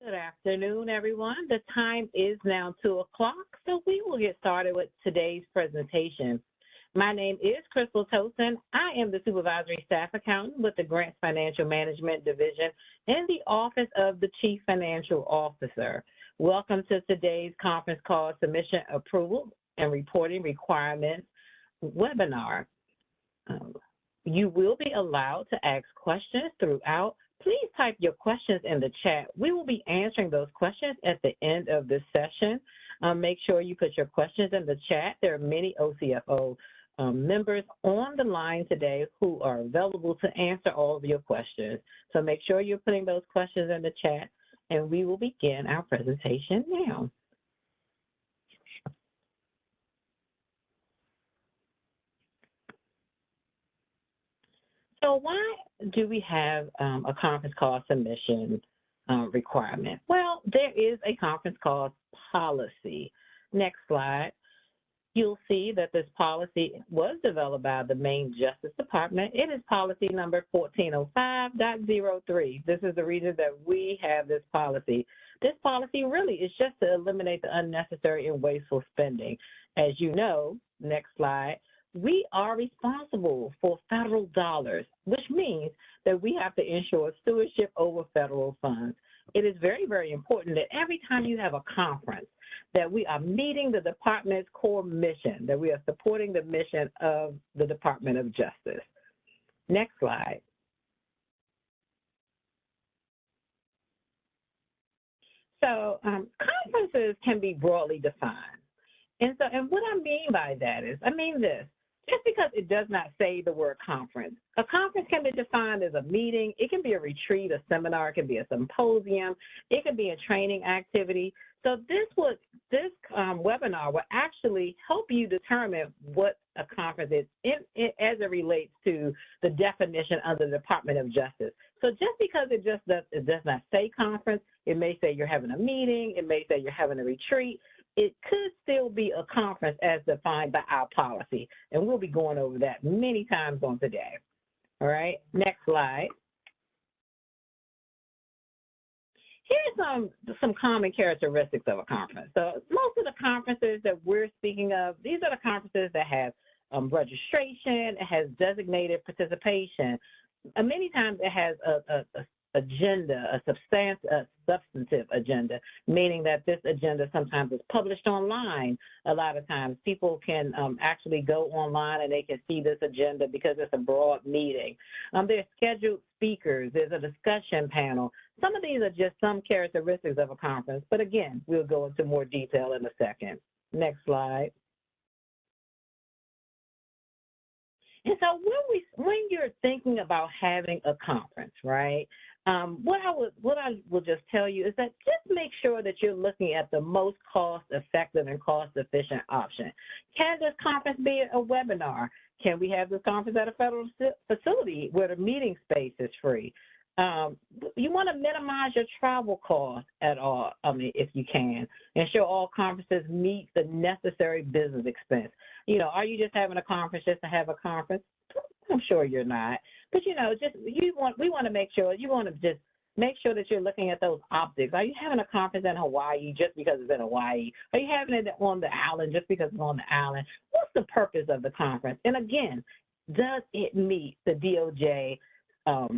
Good afternoon, everyone. The time is now 2 o'clock, so we will get started with today's presentation. My name is Crystal Tosin. I am the Supervisory Staff Accountant with the Grants Financial Management Division in the Office of the Chief Financial Officer. Welcome to today's conference call Submission Approval and Reporting Requirements webinar. You will be allowed to ask questions throughout. Please type your questions in the chat. We will be answering those questions at the end of this session. Make sure you put your questions in the chat. There are many OCFO members on the line today who are available to answer all of your questions. So make sure you're putting those questions in the chat, and we will begin our presentation now. So why do we have a conference call submission requirement? Well, there is a conference call policy. Next slide. You'll see that this policy was developed by the Maine Justice Department. It is policy number 1405.03. This is the reason that we have this policy. This policy really is just to eliminate the unnecessary and wasteful spending. As you know, next slide, we are responsible for federal dollars, which means that we have to ensure stewardship over federal funds. It is very, very important that every time you have a conference, that we are meeting the department's core mission, that we are supporting the mission of the Department of Justice. Next slide. So conferences can be broadly defined. And what I mean by that is, I mean this. Just because it does not say the word conference, a conference can be defined as a meeting. It can be a retreat, a seminar, it can be a symposium, it can be a training activity. So this webinar will actually help you determine what a conference is as it relates to the definition of the Department of Justice. So just because it does not say conference, it may say you're having a meeting, it may say you're having a retreat. It could still be a conference as defined by our policy, and we'll be going over that many times on today. All right, next slide. Here's some common characteristics of a conference. So most of the conferences that we're speaking of, these are the conferences that have registration, it has designated participation. Many times it has a agenda, a substantive agenda, meaning that this agenda sometimes is published online. A lot of times people can actually go online and they can see this agenda because it's a broad meeting. There's scheduled speakers, there's a discussion panel. Some of these are just some characteristics of a conference, but again, we'll go into more detail in a second. Next slide. And so when you're thinking about having a conference, right, what I will just tell you is that just make sure that you're looking at the most cost-effective and cost-efficient option. Can this conference be a webinar? Can we have this conference at a federal facility where the meeting space is free? You want to minimize your travel costs at all, if you can. Ensure all conferences meet the necessary business expense. You know, are you just having a conference just to have a conference? I'm sure you're not. But, you know, we want to make sure, you want to just make sure that you're looking at those optics. Are you having a conference in Hawaii just because it's in Hawaii? Are you having it on the island just because it's on the island? What's the purpose of the conference? And again, does it meet the DOJ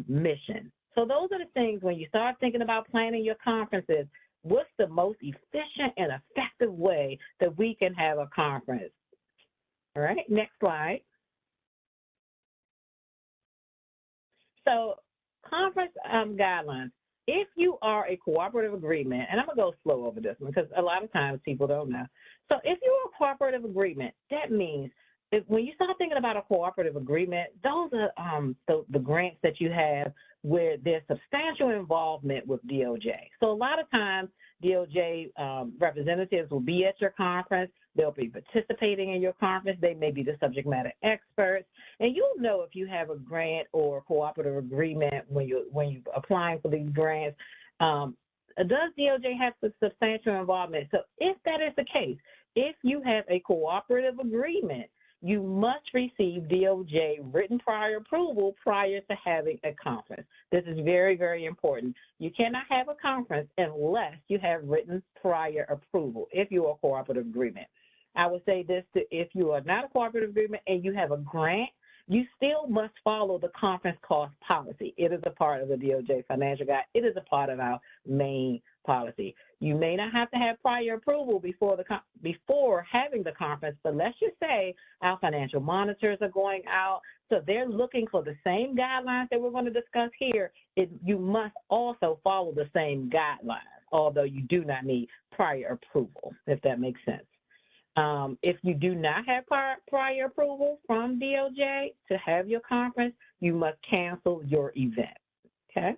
mission? So those are the things when you start thinking about planning your conferences, what's the most efficient and effective way that we can have a conference? All right, next slide. So conference guidelines. If you are a cooperative agreement, and I'm going to go slow over this one because a lot of times people don't know. So if you're a cooperative agreement, that means when you start thinking about a cooperative agreement, those are the grants that you have where there's substantial involvement with DOJ. So a lot of times DOJ representatives will be at your conference. They'll be participating in your conference. They may be the subject matter experts. And you'll know if you have a grant or a cooperative agreement when you're applying for these grants. Does DOJ have substantial involvement? So if that is the case, if you have a cooperative agreement, you must receive DOJ written prior approval prior to having a conference. This is very, very important. You cannot have a conference unless you have written prior approval if you are a cooperative agreement. I would say this, if you are not a cooperative agreement and you have a grant, you still must follow the conference cost policy. It is a part of the DOJ financial guide. It is a part of our main policy. You may not have to have prior approval before having the conference, but let's just say our financial monitors are going out, so they're looking for the same guidelines that we're going to discuss here. You must also follow the same guidelines, although you do not need prior approval, if that makes sense. If you do not have prior approval from DOJ to have your conference, you must cancel your event, okay?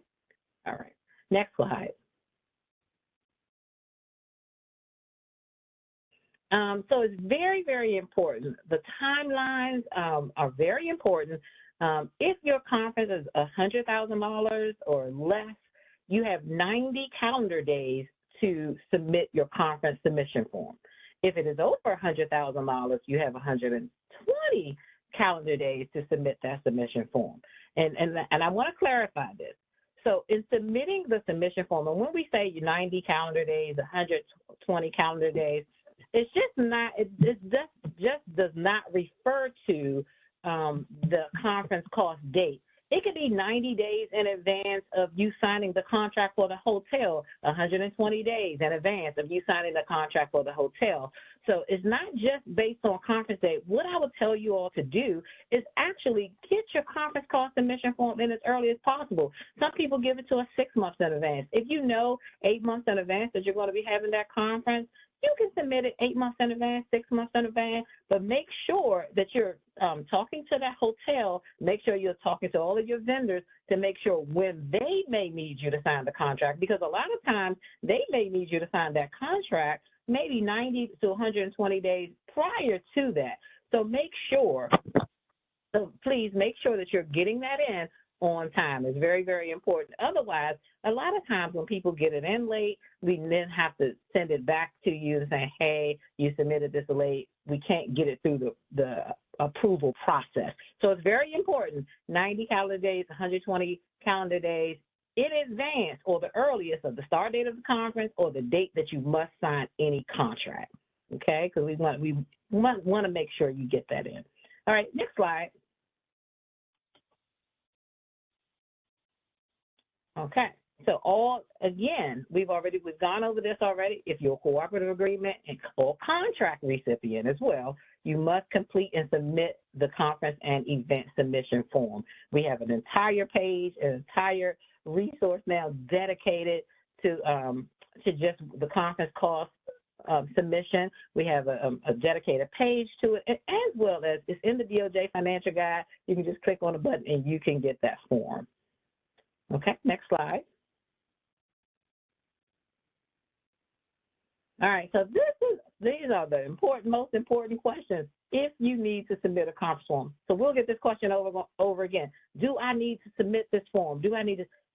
All right, next slide. So it's very, very important. The timelines are very important. If your conference is $100,000 or less, you have 90 calendar days to submit your conference submission form. If it is over $100,000, you have 120 calendar days to submit that submission form. And I want to clarify this. So in submitting the submission form, and when we say 90 calendar days, 120 calendar days, it's just not, it just does not refer to the conference cost date. It could be 90 days in advance of you signing the contract for the hotel, 120 days in advance of you signing the contract for the hotel. So it's not just based on conference date. What I would tell you all to do is actually get your conference cost submission form in as early as possible. Some people give it to us 6 months in advance. If you know 8 months in advance that you're going to be having that conference, you can submit it 8 months in advance, 6 months in advance, but make sure that you're talking to that hotel, make sure you're talking to all of your vendors to make sure when they may need you to sign the contract, because a lot of times they may need you to sign that contract maybe 90 to 120 days prior to that. So please make sure that you're getting that in on time. Is very, very important. Otherwise, a lot of times when people get it in late, we then have to send it back to you and say, hey, you submitted this late. We can't get it through the approval process. So it's very important, 90 calendar days, 120 calendar days in advance or the earliest of the start date of the conference or the date that you must sign any contract, okay? Because we want to make sure you get that in. All right, next slide. Okay, so we've gone over this already. If you're a cooperative agreement or contract recipient as well, you must complete and submit the conference and event submission form. We have an entire page, an entire resource now dedicated to just the conference cost submission. We have a dedicated page to it, as well as it's in the DOJ financial guide. You can just click on a button and you can get that form. Okay, next slide. All right, so these are the most important questions if you need to submit a conference form. So we'll get this question over again. Do I need to submit this form?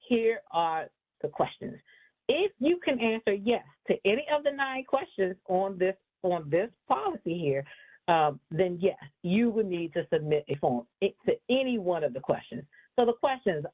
Here are the questions. If you can answer yes to any of the 9 questions on this policy here, then yes, you would need to submit a form to any one of the questions. So the questions,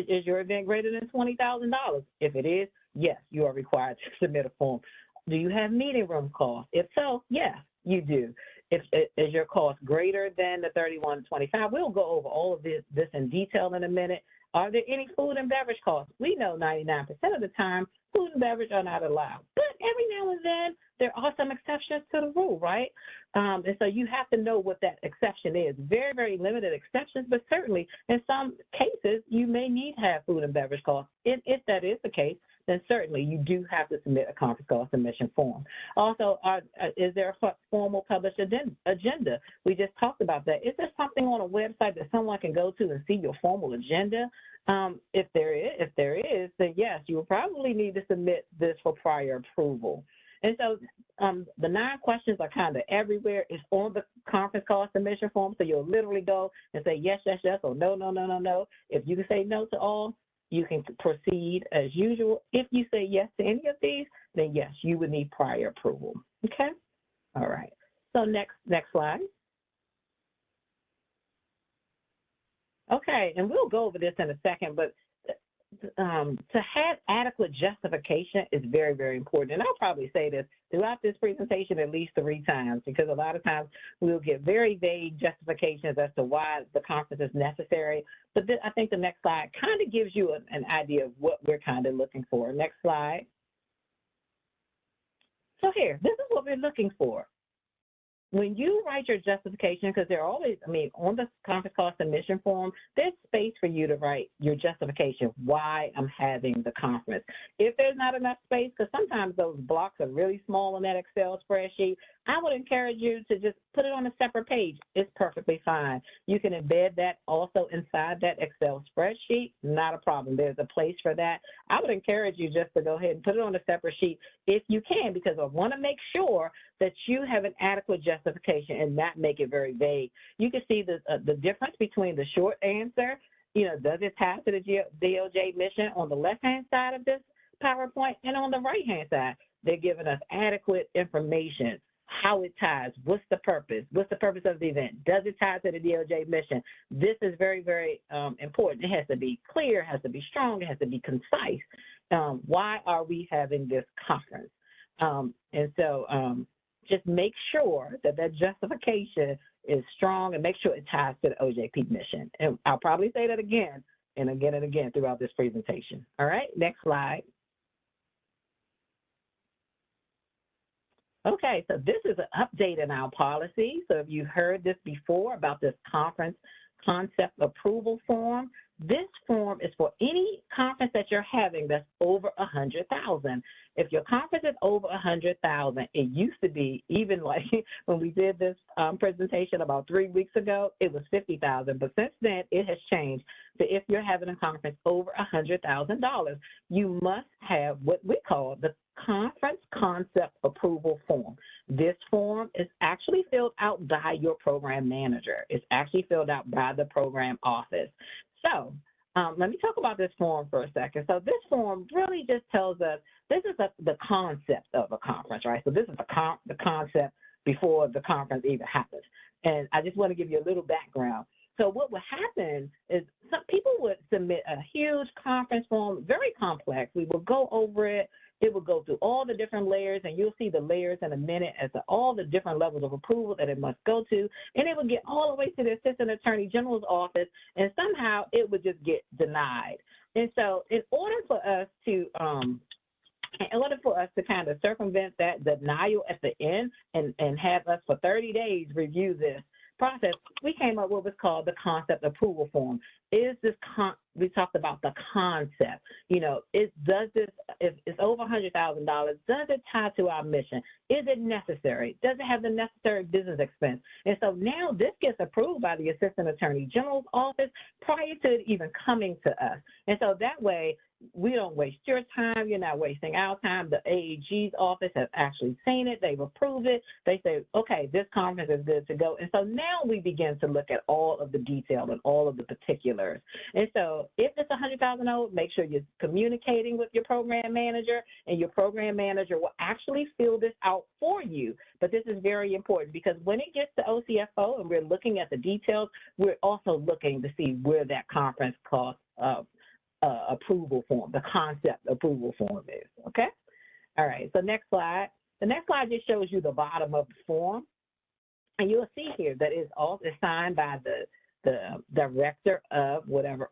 is your event greater than $20,000? If it is, yes, you are required to submit a form. Do you have meeting room costs? If so, yes, you do. Is your cost greater than the $31.25? We'll go over all of this in detail in a minute. Are there any food and beverage costs? We know 99% of the time food and beverage are not allowed, but every now and then there are some exceptions to the rule, right? And so you have to know what that exception is. Very, very limited exceptions, but certainly in some cases you may need to have food and beverage costs. If that is the case, then certainly you do have to submit a conference cost submission form. Also, is there a formal published agenda? We just talked about that. Is there something on a website that someone can go to and see your formal agenda? If there is, then yes, you will probably need to submit this for prior approval. And so the 9 questions are kind of everywhere. It's on the conference cost submission form, so you'll literally go and say yes, yes, yes, or no, no, no, no, no. If you can say no to all, you can proceed as usual. If you say yes to any of these, then yes, you would need prior approval. Okay? All right. So next slide. Okay, and we'll go over this in a second, but to have adequate justification is very, very important. And I'll probably say this throughout this presentation at least 3 times, because a lot of times we'll get very vague justifications as to why the conference is necessary. But I think the next slide kind of gives you an idea of what we're kind of looking for. Next slide. So here, this is what we're looking for. When you write your justification, because there are always, on the conference call submission form, there's space for you to write your justification, why I'm having the conference. If there's not enough space, because sometimes those blocks are really small in that Excel spreadsheet, I would encourage you to just put it on a separate page. It's perfectly fine. You can embed that also inside that Excel spreadsheet, not a problem. There's a place for that. I would encourage you just to go ahead and put it on a separate sheet if you can, because I want to make sure that you have an adequate justification and not make it very vague. You can see the difference between the short answer, does it tie to the DOJ mission on the left-hand side of this PowerPoint, and on the right-hand side, they're giving us adequate information, how it ties, what's the purpose of the event, does it tie to the DOJ mission? This is very, very important. It has to be clear, it has to be strong, it has to be concise. Why are we having this conference? And so just make sure that justification is strong, and make sure it ties to the OJP mission. And I'll probably say that again and again and again throughout this presentation. All right, next slide. Okay, so this is an update in our policy. So if you heard this before about this conference concept approval form, this form is for any conference that you're having that's over 100,000. If your conference is over 100,000, it used to be, even like when we did this presentation about 3 weeks ago, it was 50,000. But since then, it has changed. So if you're having a conference over $100,000, you must have what we call the conference concept approval form. This form is actually filled out by your program manager. It's actually filled out by the program office. So let me talk about this form for a second. So this form really just tells us this is the concept of a conference, right? So this is the concept before the conference even happens. And I just want to give you a little background. So what would happen is some people would submit a huge conference form, very complex. We will go over it. It will go through all the different layers, and you'll see the layers in a minute as to all the different levels of approval that it must go to, and it will get all the way to the Assistant Attorney General's office, and somehow it would just get denied. And so in order for us to kind of circumvent that denial at the end and have us for 30 days review this process, we came up with what's called the concept approval form. We talked about the concept. Does this, if it's over $100,000, does it tie to our mission? Is it necessary? Does it have the necessary business expense? And so now this gets approved by the Assistant Attorney General's office prior to it even coming to us. And so that way, we don't waste your time. You're not wasting our time. The AAG's office has actually seen it. They've approved it. They say, okay, this conference is good to go. And so now we begin to look at all of the detail and all of the particulars. And so if it's $100,000, make sure you're communicating with your program manager, and your program manager will actually fill this out for you. But this is very important, because when it gets to OCFO and we're looking at the details, we're also looking to see where that conference cost approval form, the concept approval form is, okay? All right, so next slide. The next slide just shows you the bottom of the form, and you'll see here that it's signed by the director of whatever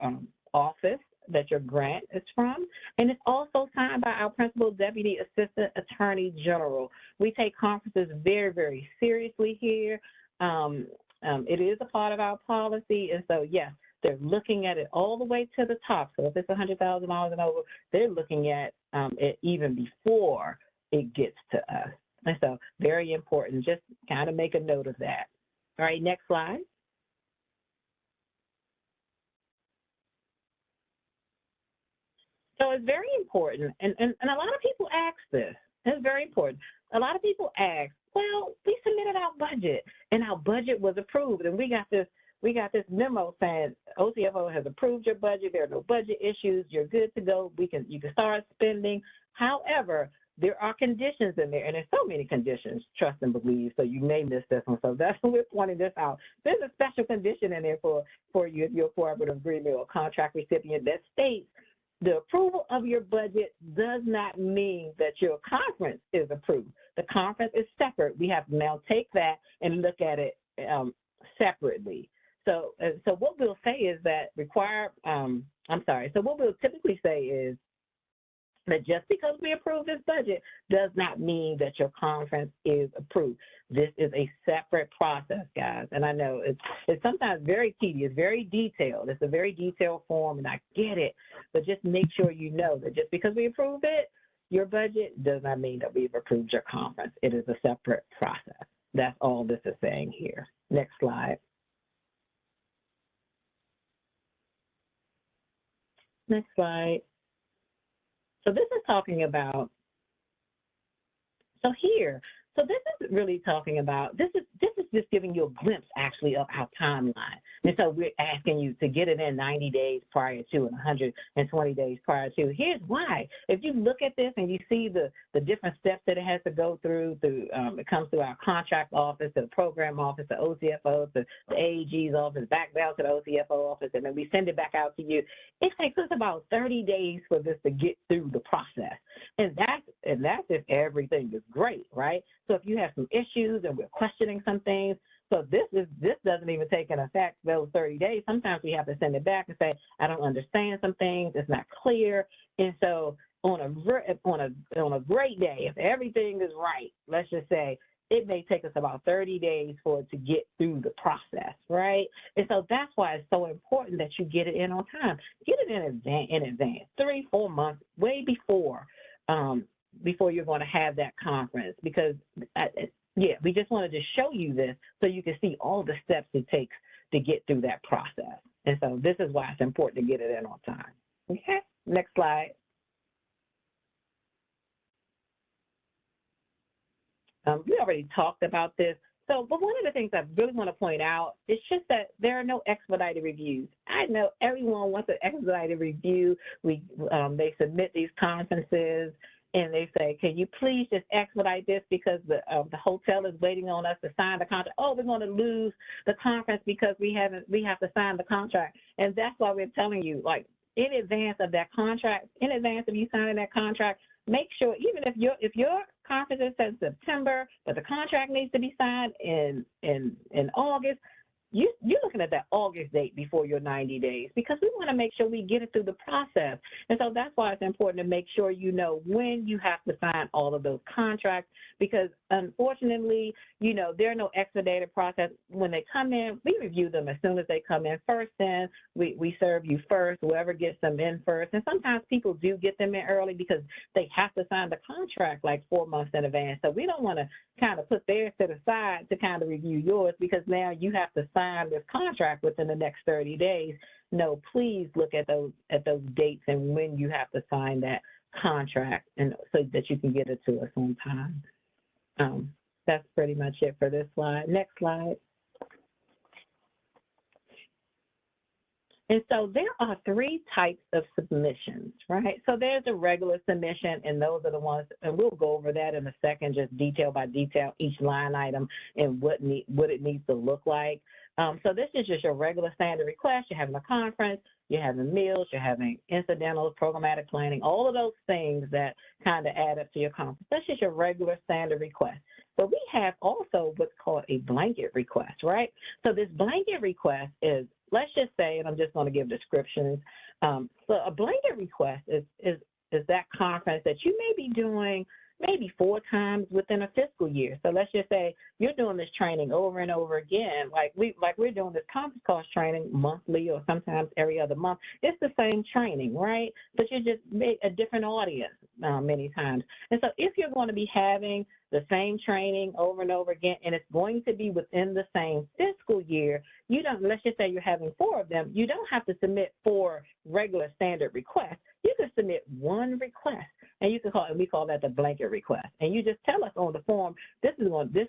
office that your grant is from, and it's also signed by our Principal Deputy Assistant Attorney General. We take conferences very, very seriously here. It is a part of our policy, and so yes, they're looking at it all the way to the top. So if it's $100,000 and over, they're looking at it even before it gets to us. And so very important, just kind of make a note of that. All right, next slide. So it's very important, and a lot of people ask this. It's very important. A lot of people ask, well, we submitted our budget, and our budget was approved, and we got this memo saying OCFO has approved your budget. There are no budget issues. You're good to go. You can start spending. However, there are conditions in there, and there's so many conditions, trust and believe, so you may miss this one. So that's why we're pointing this out. There's a special condition in there for you, your cooperative agreement or contract recipient that states the approval of your budget does not mean that your conference is approved. The conference is separate. We have to now take that and look at it separately. So what we'll say is that so what we'll typically say is that just because we approve this budget does not mean that your conference is approved. This is a separate process, guys. And I know it's sometimes very tedious, very detailed. It's a very detailed form, and I get it. But just make sure you know that just because we approve it, your budget does not mean that we've approved your conference. It is a separate process. That's all this is saying here. Next slide. Next slide. So this is talking about, so this is really talking about, this is just giving you a glimpse actually of our timeline. And so we're asking you to get it in 90 days prior to and 120 days prior to. Here's why. If you look at this and you see the different steps that it has to go through, it comes through our contract office, to the program office, the OCFO, to the AAG's office, back down to the OCFO office, and then we send it back out to you. It takes us about 30 days for this to get through the process. And that's if everything is great, right? So if you have some issues and we're questioning some things, so this doesn't even take an effect those 30 days. Sometimes we have to send it back and say, I don't understand some things, it's not clear. And so on a great day, if everything is right, let's just say, it may take us about 30 days for it to get through the process, right? And so that's why it's so important that you get it in on time. Get it in advance, 3-4 months, way before you're going to have that conference, because we just wanted to show you this so you can see all the steps it takes to get through that process. And so this is why it's important to get it in on time. Okay, next slide. We already talked about this. So, but one of the things I really want to point out is just that there are no expedited reviews. I know everyone wants an expedited review. They submit these conferences and they say, can you please just expedite this because the hotel is waiting on us to sign the contract. Oh, we're going to lose the conference because we have to sign the contract. And that's why we're telling you, like, in advance of that contract, in advance of you signing that contract, make sure, even if your conference is in September, but the contract needs to be signed in August, you're looking at that August date before your 90 days, because we want to make sure we get it through the process. And so that's why it's important to make sure you know when you have to sign all of those contracts, because unfortunately, there are no expedited process. When they come in, we review them as soon as they come in first. Then we serve you first, whoever gets them in first. And sometimes people do get them in early because they have to sign the contract like 4 months in advance. So we don't want to kind of put theirs to the side to kind of review yours, because now you have to sign this contract within the next 30 days. No, please look at those dates and when you have to sign that contract, and so that you can get it to us on time. That's pretty much it for this slide. Next slide. And so there are 3 types of submissions, right? So there's a regular submission, and those are the ones, and we'll go over that in a second, just detail by detail, each line item and what it needs to look like. So this is just your regular standard request. You're having a conference, you're having meals, you're having incidentals, programmatic planning, all of those things that kind of add up to your conference. That's just your regular standard request. But we have also what's called a blanket request, right? So this blanket request is, let's just say, and I'm just going to give descriptions. So a blanket request is that conference that you may be doing maybe 4 times within a fiscal year. So let's just say you're doing this training over and over again, like we're doing this conference cost training monthly or sometimes every other month. It's the same training, right? But you just make a different audience many times. And so if you're going to be having the same training over and over again, and it's going to be within the same fiscal year, let's just say you're having 4 of them, you don't have to submit 4 regular standard requests. You can submit 1 request, and we call that the blanket request. And you just tell us on the form, this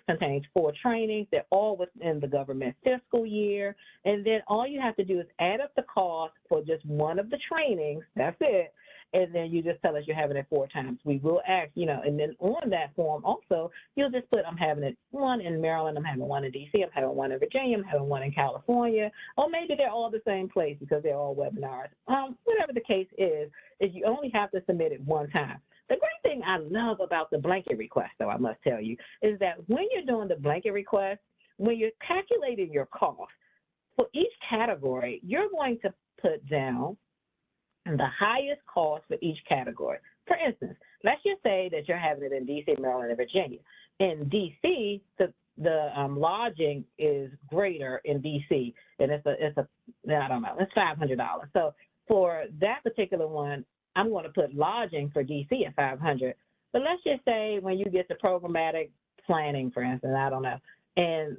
contains 4 trainings. They're all within the government fiscal year. And then all you have to do is add up the cost for just one of the trainings. That's it. and then you just tell us you're having it 4 times. We will ask, and then on that form also, you'll just put, I'm having it 1 in Maryland, I'm having 1 in D.C., I'm having 1 in Virginia, I'm having 1 in California, or maybe they're all the same place because they're all webinars. Whatever the case is you only have to submit it 1 time. The great thing I love about the blanket request, though, I must tell you, is that when you're doing the blanket request, when you're calculating your cost, for each category, you're going to put down the highest cost for each category. For instance, let's just say that you're having it in D.C., Maryland, and Virginia. In D.C., the lodging is greater in D.C., and it's $500. So for that particular one, I'm going to put lodging for D.C. at $500. But let's just say when you get to programmatic planning, for instance, I don't know, and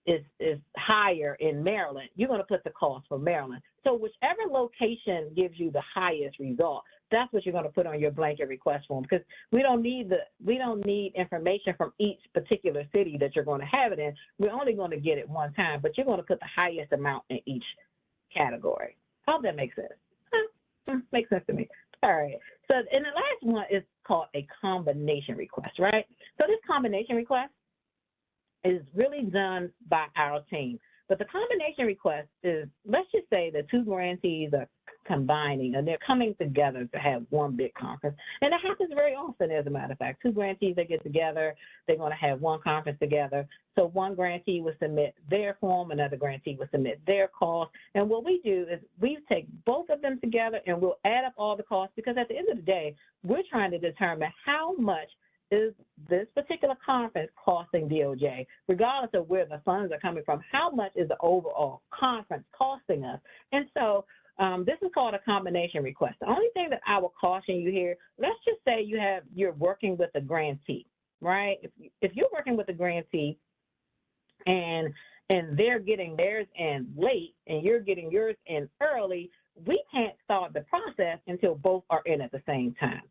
is higher in Maryland, you're going to put the cost for Maryland. So whichever location gives you the highest result, that's what you're going to put on your blanket request form, because we don't need information from each particular city that you're going to have it in. We're only going to get it 1 time, but you're going to put the highest amount in each category. I hope that makes sense. Makes sense to me. All right. So, and the last one is called a combination request, right? So this combination request is really done by our team. But the combination request is, let's just say the 2 grantees are combining and they're coming together to have one big conference. And that happens very often, as a matter of fact. 2 grantees that get together, they're going to have one conference together. So one grantee will submit their form, another grantee will submit their cost. And what we do is we take both of them together and we'll add up all the costs, because at the end of the day, we're trying to determine how much is this particular conference costing DOJ, regardless of where the funds are coming from. How much is the overall conference costing us? And so this is called a combination request. The only thing that I will caution you here, let's just say you're working with a grantee, right? If you're working with a grantee and they're getting theirs in late and you're getting yours in early, we can't start the process until both are in at the same time.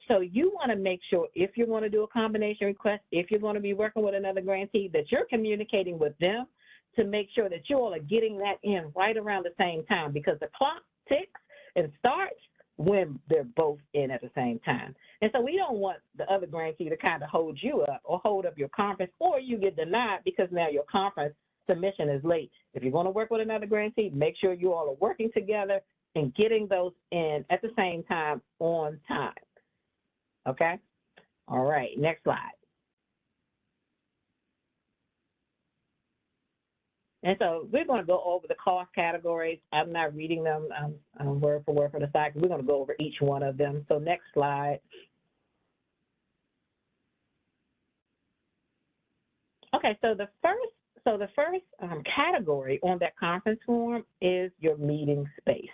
So you want to make sure, if you're going to do a combination request, if you're going to be working with another grantee, that you're communicating with them to make sure that you all are getting that in right around the same time, because the clock ticks and starts when they're both in at the same time. And so we don't want the other grantee to kind of hold you up or hold up your conference, or you get denied because now your conference submission is late. If you're going to work with another grantee, make sure you all are working together and getting those in at the same time on time. Okay? All right, next slide. And so we're going to go over the cost categories. I'm not reading them word for word for the slide. We're going to go over each one of them. So next slide. Okay, so the first category on that conference form is your meeting space.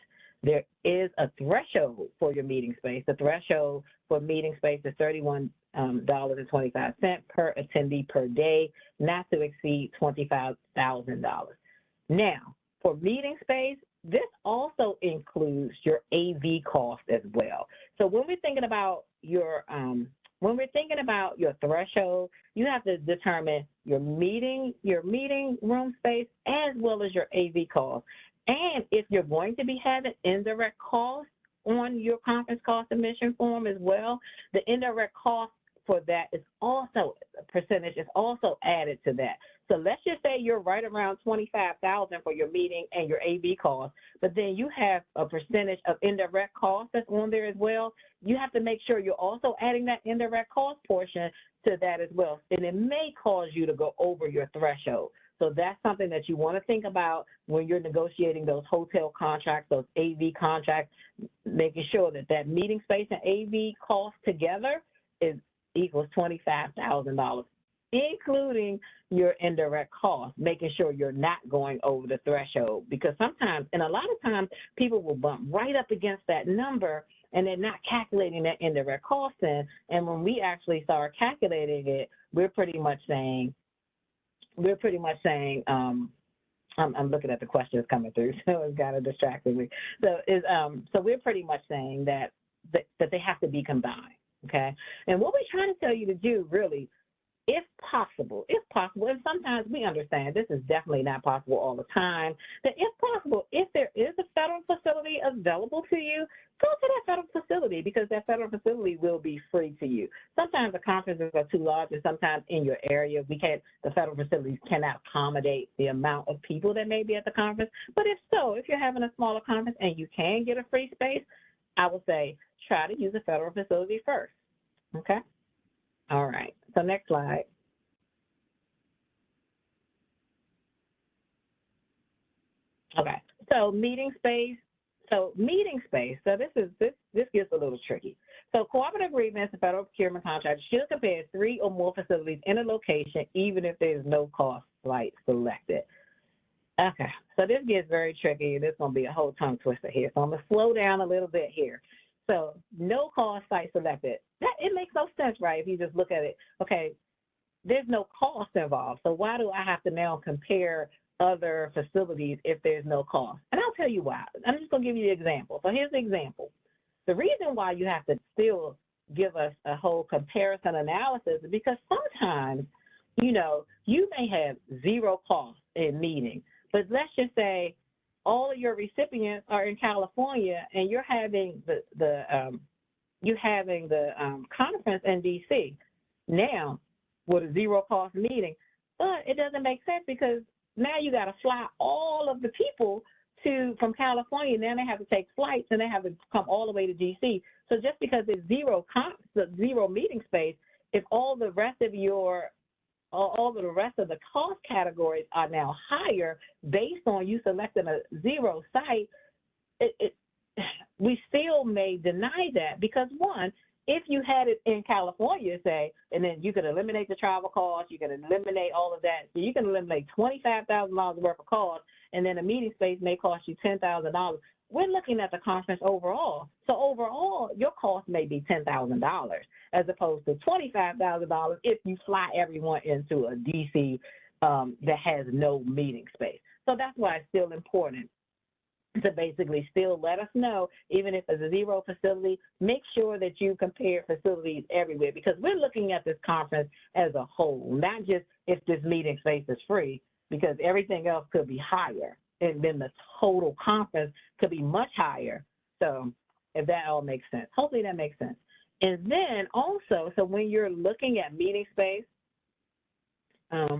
There is a threshold for your meeting space. The threshold for meeting space is $31.25 per attendee per day, not to exceed $25,000. Now, for meeting space, this also includes your AV cost as well. So when we're thinking about your threshold, you have to determine your meeting room space as well as your AV cost. And if you're going to be having indirect costs on your conference cost submission form as well, the indirect cost for that is also, a percentage is also added to that. So let's just say you're right around $25,000 for your meeting and your AV costs, but then you have a percentage of indirect costs that's on there as well. You have to make sure you're also adding that indirect cost portion to that as well. And it may cause you to go over your threshold. So that's something that you want to think about when you're negotiating those hotel contracts, those AV contracts, making sure that that meeting space and AV cost together equals $25,000, including your indirect costs, making sure you're not going over the threshold. Because sometimes, and a lot of times, people will bump right up against that number and they're not calculating that indirect cost in. And when we actually start calculating it, we're pretty much saying, I'm looking at the questions coming through, so it's kind of distracting me. So we're pretty much saying that they have to be combined, okay? And what we're trying to tell you to do, really, if if possible, and sometimes we understand this is definitely not possible all the time, that if possible, if there is a federal facility available to you, go to that federal facility because that federal facility will be free to you. Sometimes the conferences are too large, and sometimes in your area, the federal facilities cannot accommodate the amount of people that may be at the conference. But if so, if you're having a smaller conference and you can get a free space, I would say try to use a federal facility first. Okay? All right. So next slide. Okay. So meeting space. So this gets a little tricky. So cooperative agreements and federal procurement contracts should compare 3 or more facilities in a location, even if there's no cost site selected. Okay, so this gets very tricky. This is going to be a whole tongue twister here. So I'm going to slow down a little bit here. So no cost site selected. It makes no sense, right? If you just look at it, okay, there's no cost involved. So why do I have to now compare other facilities if there's no cost? And I'll tell you why. I'm just going to give you the example. So here's the example. The reason why you have to still give us a whole comparison analysis is because sometimes, you may have zero cost in meeting, but let's just say all of your recipients are in California and you're having the conference in DC now with a zero cost meeting, but it doesn't make sense because now you got to fly all of the people from California. Now they have to take flights and they have to come all the way to DC. So just because it's zero meeting space, if all the rest of the cost categories are now higher based on you selecting a zero site, we still may deny that because, one, if you had it in California, say, and then you could eliminate the travel costs, you can eliminate all of that. So you can eliminate $25,000 worth of costs, and then a meeting space may cost you $10,000. We're looking at the conference overall. So overall, your cost may be $10,000 as opposed to $25,000 if you fly everyone into a DC that has no meeting space. So that's why it's still important to basically still let us know, even if it's a zero facility, make sure that you compare facilities everywhere because we're looking at this conference as a whole, not just if this meeting space is free, because everything else could be higher, and then the total conference could be much higher. So if that all makes sense, hopefully that makes sense. And then also, so when you're looking at meeting space,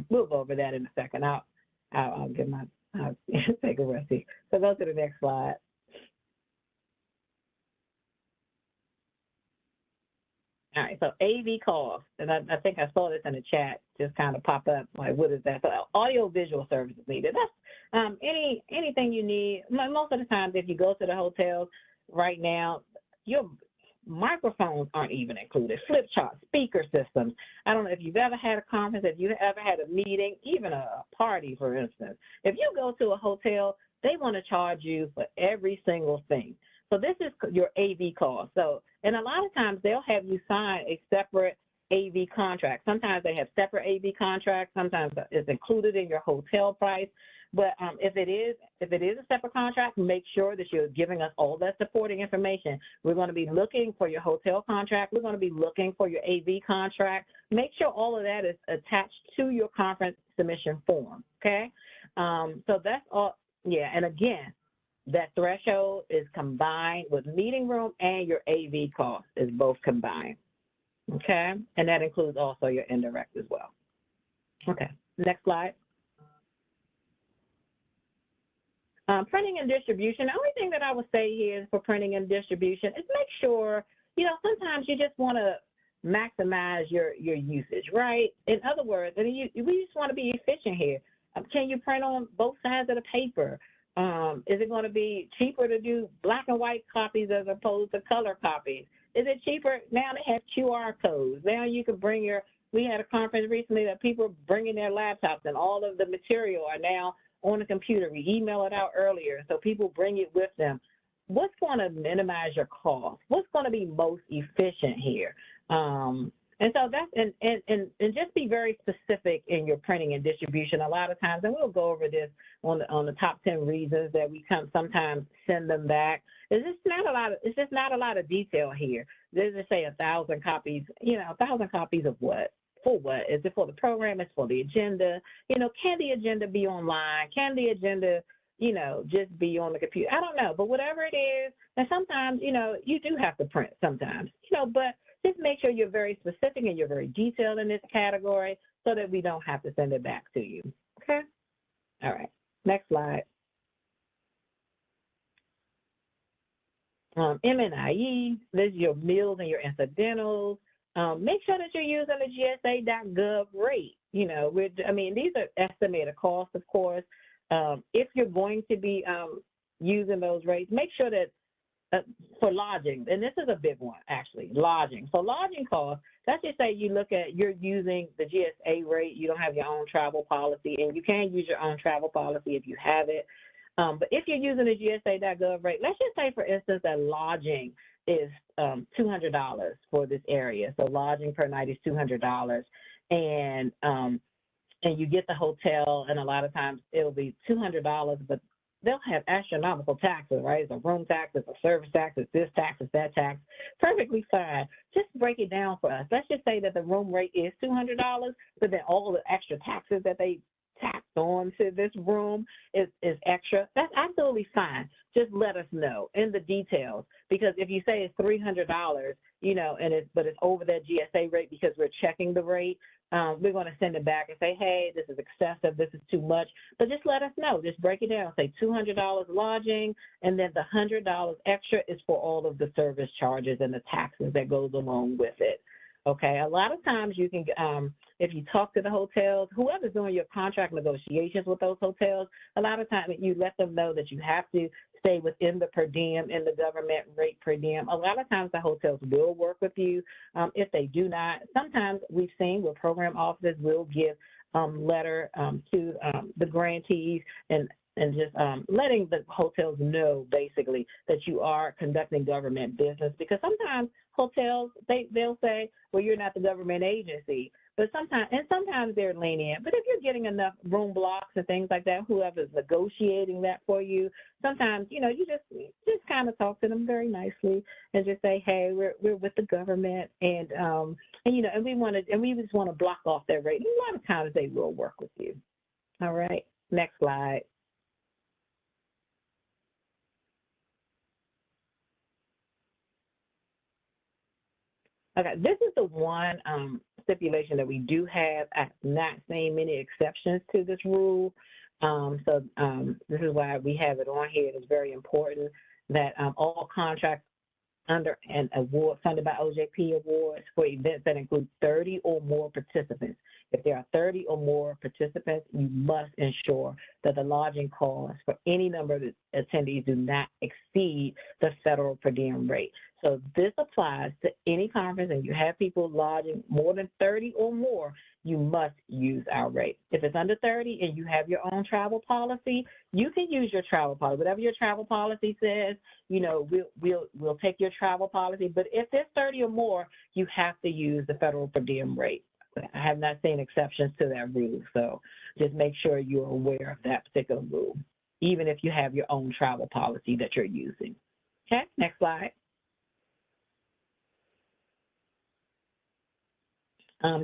we'll go over that in a second. I'll give my I'll take a rest here. So go to the next slide. All right, so AV costs, and I think I saw this in the chat, just kind of pop up, like what is that? So audio visual services needed. That's anything you need. Most of the times if you go to the hotels right now, your microphones aren't even included, flip charts, speaker systems. I don't know if you've ever had a conference, if you've ever had a meeting, even a party, for instance. If you go to a hotel, they want to charge you for every single thing. So this is your AV cost. So, and a lot of times they'll have you sign a separate AV contract. Sometimes they have separate AV contracts. Sometimes it's included in your hotel price. But if it is a separate contract, make sure that you're giving us all that supporting information. We're going to be looking for your hotel contract. We're going to be looking for your AV contract. Make sure all of that is attached to your conference submission form, okay? So that's all, yeah, and again, that threshold is combined with meeting room and your AV cost is both combined, okay? And that includes also your indirect as well. Okay, next slide. Printing and distribution, the only thing that I would say here is for printing and distribution is make sure, sometimes you just want to maximize your usage, right? In other words, we just want to be efficient here. Can you print on both sides of the paper? Is it going to be cheaper to do black and white copies as opposed to color copies? Is it cheaper? Now they have QR codes. Now you can we had a conference recently that people are bringing their laptops and all of the material are now on the computer. We email it out earlier, so people bring it with them. What's going to minimize your cost? What's going to be most efficient here? And so that's, and just be very specific in your printing and distribution. A lot of times, and we'll go over this on the top 10 reasons that we sometimes send them back. It's just not a lot of detail here. There's just say 1,000 copies, 1,000 copies of what? for what? Is it for the program? Is it for the agenda? Can the agenda be online? Can the agenda, just be on the computer? I don't know, but whatever it is, and sometimes, you do have to print sometimes, but just make sure you're very specific and you're very detailed in this category so that we don't have to send it back to you. Okay? All right. Next slide. M&IE, this is your meals and your incidentals. Make sure that you're using the GSA.gov rate. These are estimated costs, of course. If you're going to be using those rates, make sure that for lodging, and this is a big one, actually, lodging. So lodging costs, let's just say you're using the GSA rate, you don't have your own travel policy, and you can use your own travel policy if you have it. But if you're using the GSA.gov rate, let's just say, for instance, that lodging is $200 for this area. So lodging per night is $200, and you get the hotel, and a lot of times it'll be $200, but they'll have astronomical taxes, right? It's a room tax, it's a service tax, it's this tax, it's that tax. Perfectly fine. Just break it down for us. Let's just say that the room rate is $200, but then all the extra taxes that they tacked on to this room is extra. That's absolutely fine. Just let us know in the details, because if you say it's $300, but it's over that GSA rate because we're checking the rate, we're going to send it back and say, hey, this is excessive, this is too much. But just let us know. Just break it down. Say $200 lodging, and then the $100 extra is for all of the service charges and the taxes that goes along with it. Okay, a lot of times you can, if you talk to the hotels, whoever's doing your contract negotiations with those hotels, a lot of times you let them know that you have to stay within the per diem and the government rate per diem. A lot of times the hotels will work with you. If they do not, sometimes we've seen where program officers will give letter to the grantees and just letting the hotels know, basically, that you are conducting government business, because sometimes hotels, they'll say, well, you're not the government agency, but sometimes they're lenient. But if you're getting enough room blocks and things like that, whoever's negotiating that for you, sometimes, you just kind of talk to them very nicely and just say, hey, we're with the government, and we just want to block off their rate. And a lot of times they will work with you. All right, next slide. Okay, this is the one stipulation that we do have. I've not seen many exceptions to this rule. This is why we have it on here. It is very important that all contracts under an award funded by OJP awards for events that include 30 or more participants. If there are 30 or more participants, you must ensure that the lodging costs for any number of attendees do not exceed the federal per diem rate. So this applies to any conference, and you have people lodging more than 30 or more, you must use our rate. If it's under 30 and you have your own travel policy, you can use your travel policy. Whatever your travel policy says, we'll take your travel policy. But if there's 30 or more, you have to use the federal per diem rate. I have not seen exceptions to that rule, so just make sure you're aware of that particular rule, even if you have your own travel policy that you're using. Okay, next slide.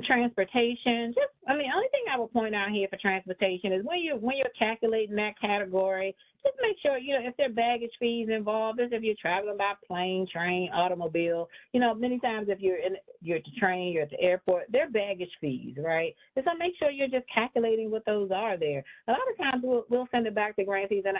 Transportation, the only thing I would point out here for transportation is when you're calculating that category, just make sure, if there are baggage fees involved, as if you're traveling by plane, train, automobile, many times if you're at the train, you're at the airport, there are baggage fees, right? And so make sure you're just calculating what those are there. A lot of times we'll send it back to grantees, and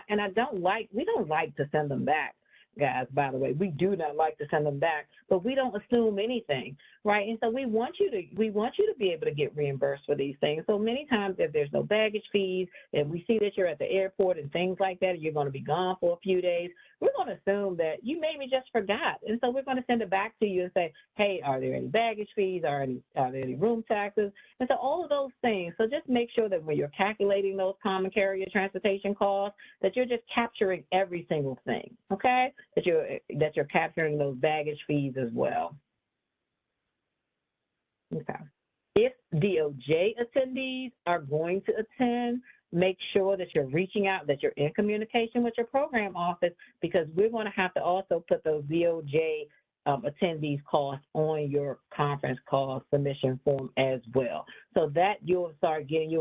we don't like to send them back. Guys, by the way, we do not like to send them back, but we don't assume anything, right? And so we want you to be able to get reimbursed for these things. So many times, if there's no baggage fees, and we see that you're at the airport and things like that, and you're going to be gone for a few days, we're going to assume that you maybe just forgot, and so we're going to send it back to you and say, hey, are there any baggage fees? Are there any room taxes? And so all of those things. So just make sure that when you're calculating those common carrier transportation costs, that you're just capturing every single thing, okay? That you're capturing those baggage fees as well. Okay. If DOJ attendees are going to attend, make sure that you're reaching out, that you're in communication with your program office, because we're going to have to also put those DOJ attendees costs on your conference call submission form as well. So that you'll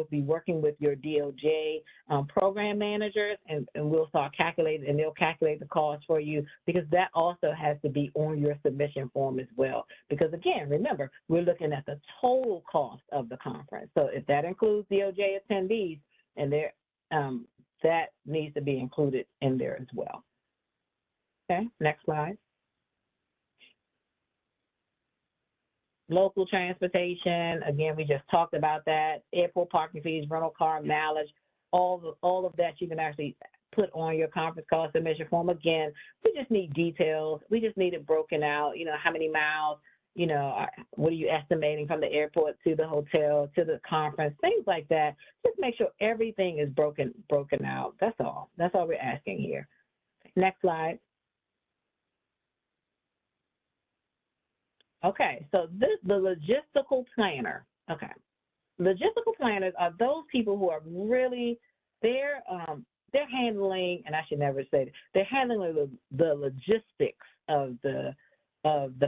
be working with your DOJ program managers, and we'll start calculating, and they'll calculate the cost for you, because that also has to be on your submission form as well. Because again, remember, we're looking at the total cost of the conference. So if that includes DOJ attendees, and that needs to be included in there as well. Okay, next slide. Local transportation, again, we just talked about that. Airport parking fees, rental car mileage, all of that you can actually put on your conference call submission form. Again, we just need details. We just need it broken out, how many miles, what are you estimating from the airport to the hotel, to the conference, things like that. Just make sure everything is broken out. That's all. That's all we're asking here. Next slide. Okay, so the logistical planner. Okay, logistical planners are those people who are really, they're handling, and I should never say it, they're handling the logistics of the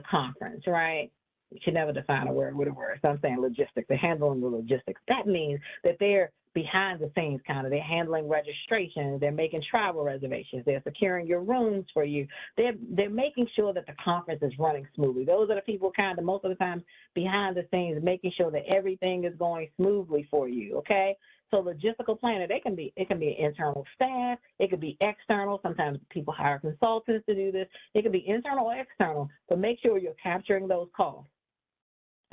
conference, right? You should never define a word with a word. So I'm saying logistics. They're handling the logistics. That means that they're behind the scenes kind of. They're handling registrations. They're making travel reservations. They're securing your rooms for you. They're making sure that the conference is running smoothly. Those are the people kind of most of the time behind the scenes, making sure that everything is going smoothly for you, okay? So logistical planner, it can be internal staff, it could be external. Sometimes people hire consultants to do this. It could be internal or external, but make sure you're capturing those costs.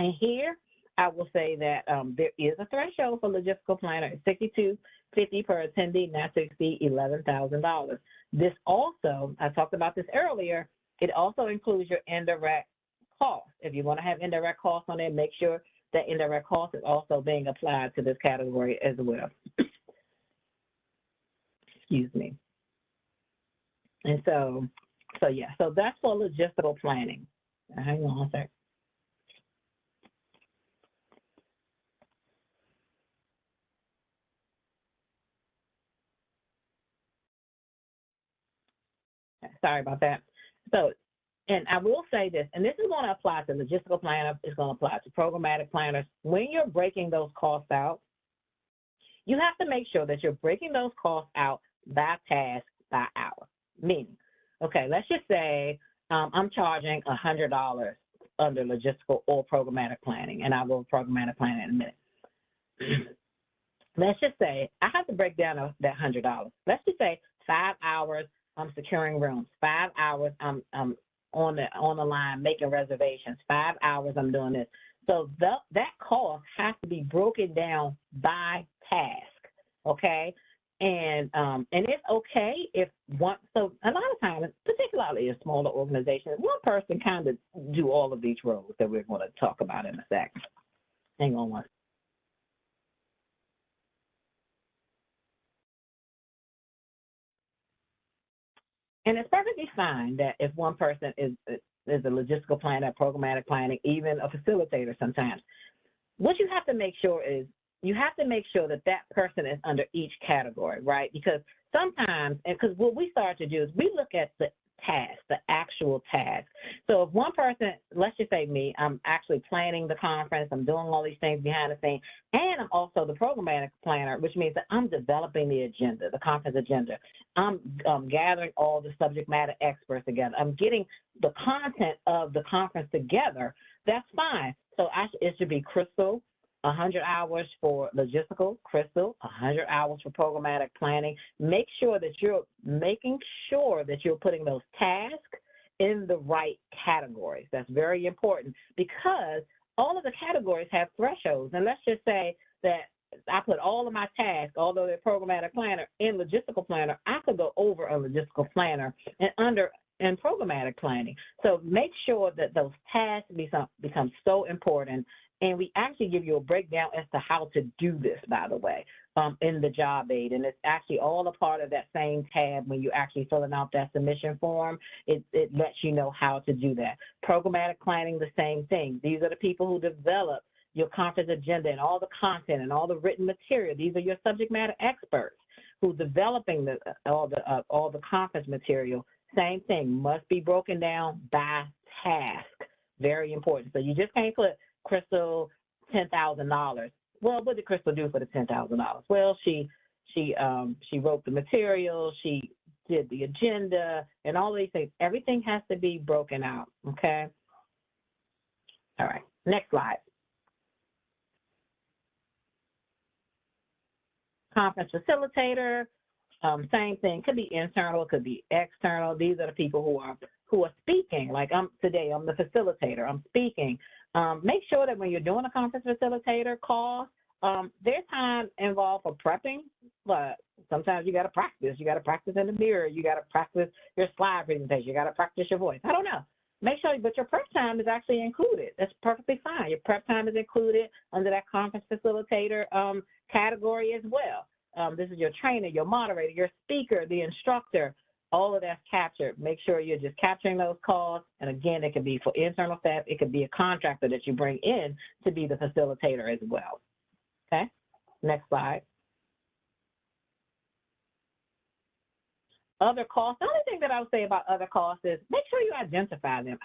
And here, I will say that there is a threshold for logistical planner, $62.50 per attendee, not to exceed $11,000. This also, I talked about this earlier, it also includes your indirect costs. If you want to have indirect costs on it, make sure that indirect cost is also being applied to this category as well. Excuse me. And so yeah, so that's for logistical planning. Hang on a sec. Sorry about that. So, and I will say this, and this is going to apply to logistical planners, it's going to apply to programmatic planners. When you're breaking those costs out, you have to make sure that you're breaking those costs out by task, by hour. Meaning, okay, let's just say I'm charging $100 under logistical or programmatic planning, and I'll go with programmatic planning in a minute. Let's just say I have to break down that $100. Let's just say 5 hours I'm securing rooms, 5 hours I'm on the line making reservations, 5 hours I'm doing this. So that cost has to be broken down by task, okay? And it's okay if one, so a lot of times, particularly in smaller organizations, one person kind of do all of these roles that we're going to talk about in a second. Hang on one. And it's perfectly fine that if one person is a logistical planner, programmatic planning, even a facilitator sometimes, what you have to make sure is you have to make sure that that person is under each category, right? Because sometimes, and because what we start to do is we look at the task, the actual task. So if one person, let's just say me, I'm actually planning the conference, I'm doing all these things behind the scenes, and I'm also the programmatic planner, which means that I'm developing the agenda, the conference agenda. I'm gathering all the subject matter experts together. I'm getting the content of the conference together. That's fine. So it should be crystal, 100 hours for logistical, crystal, 100 hours for programmatic planning. Make sure that you're making sure that you're putting those tasks in the right categories. That's very important because all of the categories have thresholds. And let's just say that I put all of my tasks, although they're programmatic planner, in logistical planner, I could go over a logistical planner and programmatic planning. So make sure that those tasks become so important. And we actually give you a breakdown as to how to do this, by the way, in the job aid. And it's actually all a part of that same tab when you're actually filling out that submission form. It lets you know how to do that. Programmatic planning, the same thing. These are the people who develop your conference agenda and all the content and all the written material. These are your subject matter experts who's developing all the conference material. Same thing, must be broken down by task. Very important. So you just can't put Crystal $10,000. Well, what did Crystal do for the $10,000? Well, she wrote the material, she did the agenda, and all these things. Everything has to be broken out. Okay. All right. Next slide. Conference facilitator. Same thing. Could be internal. Could be external. These are the people who are speaking. Like today, I'm the facilitator. I'm speaking. Make sure that when you're doing a conference facilitator call, there's time involved for prepping, but sometimes you got to practice. You got to practice in the mirror. You got to practice your slide presentation. You got to practice your voice. I don't know. Make sure, but your prep time is actually included. That's perfectly fine. Your prep time is included under that conference facilitator category as well. This is your trainer, your moderator, your speaker, the instructor. All of that's captured. Make sure you're just capturing those calls. And again, it could be for internal staff. It could be a contractor that you bring in to be the facilitator as well. Okay, next slide. Other costs. The only thing that I would say about other costs is make sure you identify them.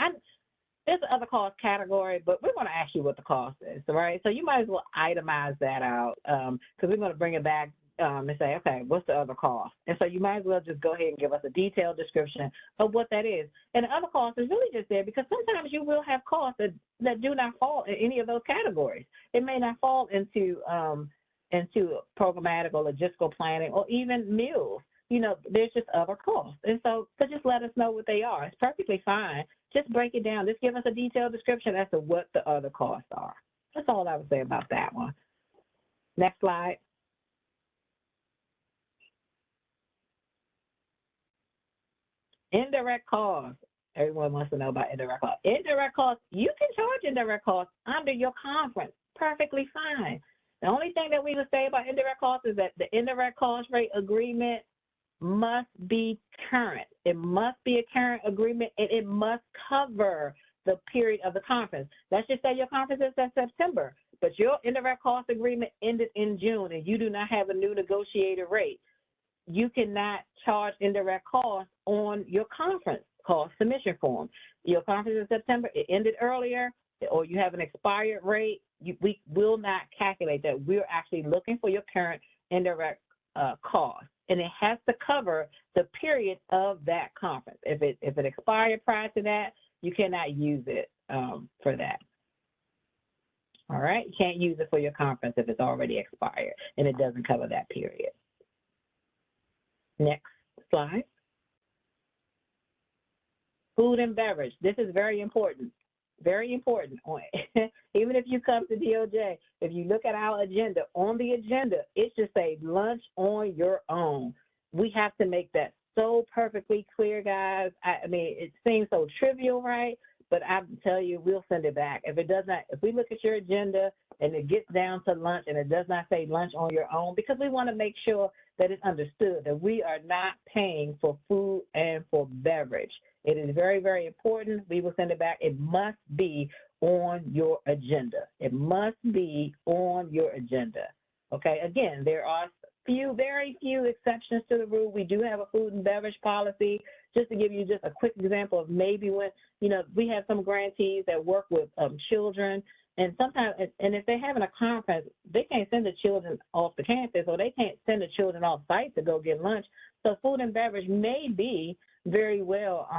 There's an other cost category, but we're going to ask you what the cost is, right? So you might as well itemize that out because we're going to bring it back and say, okay, what's the other cost? And so you might as well just go ahead and give us a detailed description of what that is. And the other cost is really just there because sometimes you will have costs that do not fall in any of those categories. It may not fall into programmatic or logistical planning or even meals. You know, there's just other costs. And so just let us know what they are. It's perfectly fine. Just break it down. Just give us a detailed description as to what the other costs are. That's all I would say about that one. Next slide. Indirect costs. Everyone wants to know about indirect costs. Indirect costs, you can charge indirect costs under your conference. Perfectly fine. The only thing that we would say about indirect costs is that the indirect cost rate agreement must be current. It must be a current agreement, and it must cover the period of the conference. Let's just say your conference is in September, but your indirect cost agreement ended in June, and you do not have a new negotiated rate. You cannot charge indirect costs on your conference cost submission form. Your conference is in September, it ended earlier, or you have an expired rate, we will not calculate that. We're actually looking for your current indirect cost. And it has to cover the period of that conference. If it expired prior to that, you cannot use it for that. All right, you can't use it for your conference if it's already expired and it doesn't cover that period. Next slide. Food and beverage. This is very important. Very important. Even if you come to DOJ, if you look at our agenda, on the agenda, it should say lunch on your own. We have to make that so perfectly clear, guys. I mean, it seems so trivial, right? But I tell you, we'll send it back. If it does not, if we look at your agenda and it gets down to lunch and it does not say lunch on your own, because we want to make sure that it's understood that we are not paying for food and for beverage. It is very, very important. We will send it back. It must be on your agenda. It must be on your agenda. Okay, again, there are very few exceptions to the rule. We do have a food and beverage policy. Just to give you just a quick example of maybe when, you know, we have some grantees that work with children, and sometimes, and if they're having a conference, they can't send the children off the campus, or they can't send the children off site to go get lunch. So food and beverage may be very well,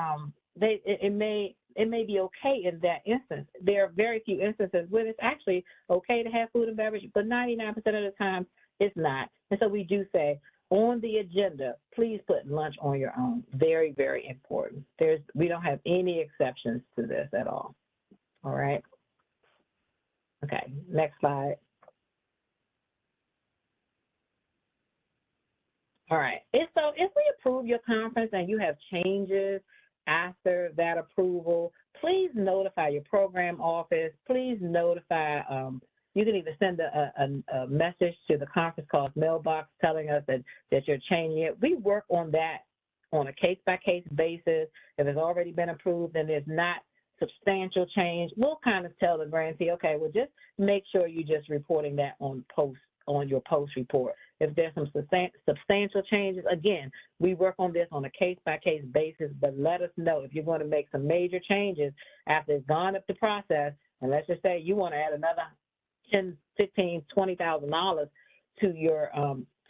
it may be okay in that instance. There are very few instances where it's actually okay to have food and beverage, but 99% of the time it's not. And so we do say on the agenda, please put lunch on your own. Very, very important. We don't have any exceptions to this at all. All right. Okay, next slide. All right, so if we approve your conference and you have changes after that approval, please notify your program office. Please notify, you can either send a message to the conference cost mailbox telling us that you're changing it. We work on that on a case-by-case basis. If it's already been approved and there's not substantial change, we'll kind of tell the grantee, okay, well, just make sure you're just reporting that on your post report. If there's some substantial changes, again, we work on this on a case-by-case basis, but let us know if you're going to make some major changes after it's gone up the process, and let's just say you want to add another $10, $15, $20,000 to your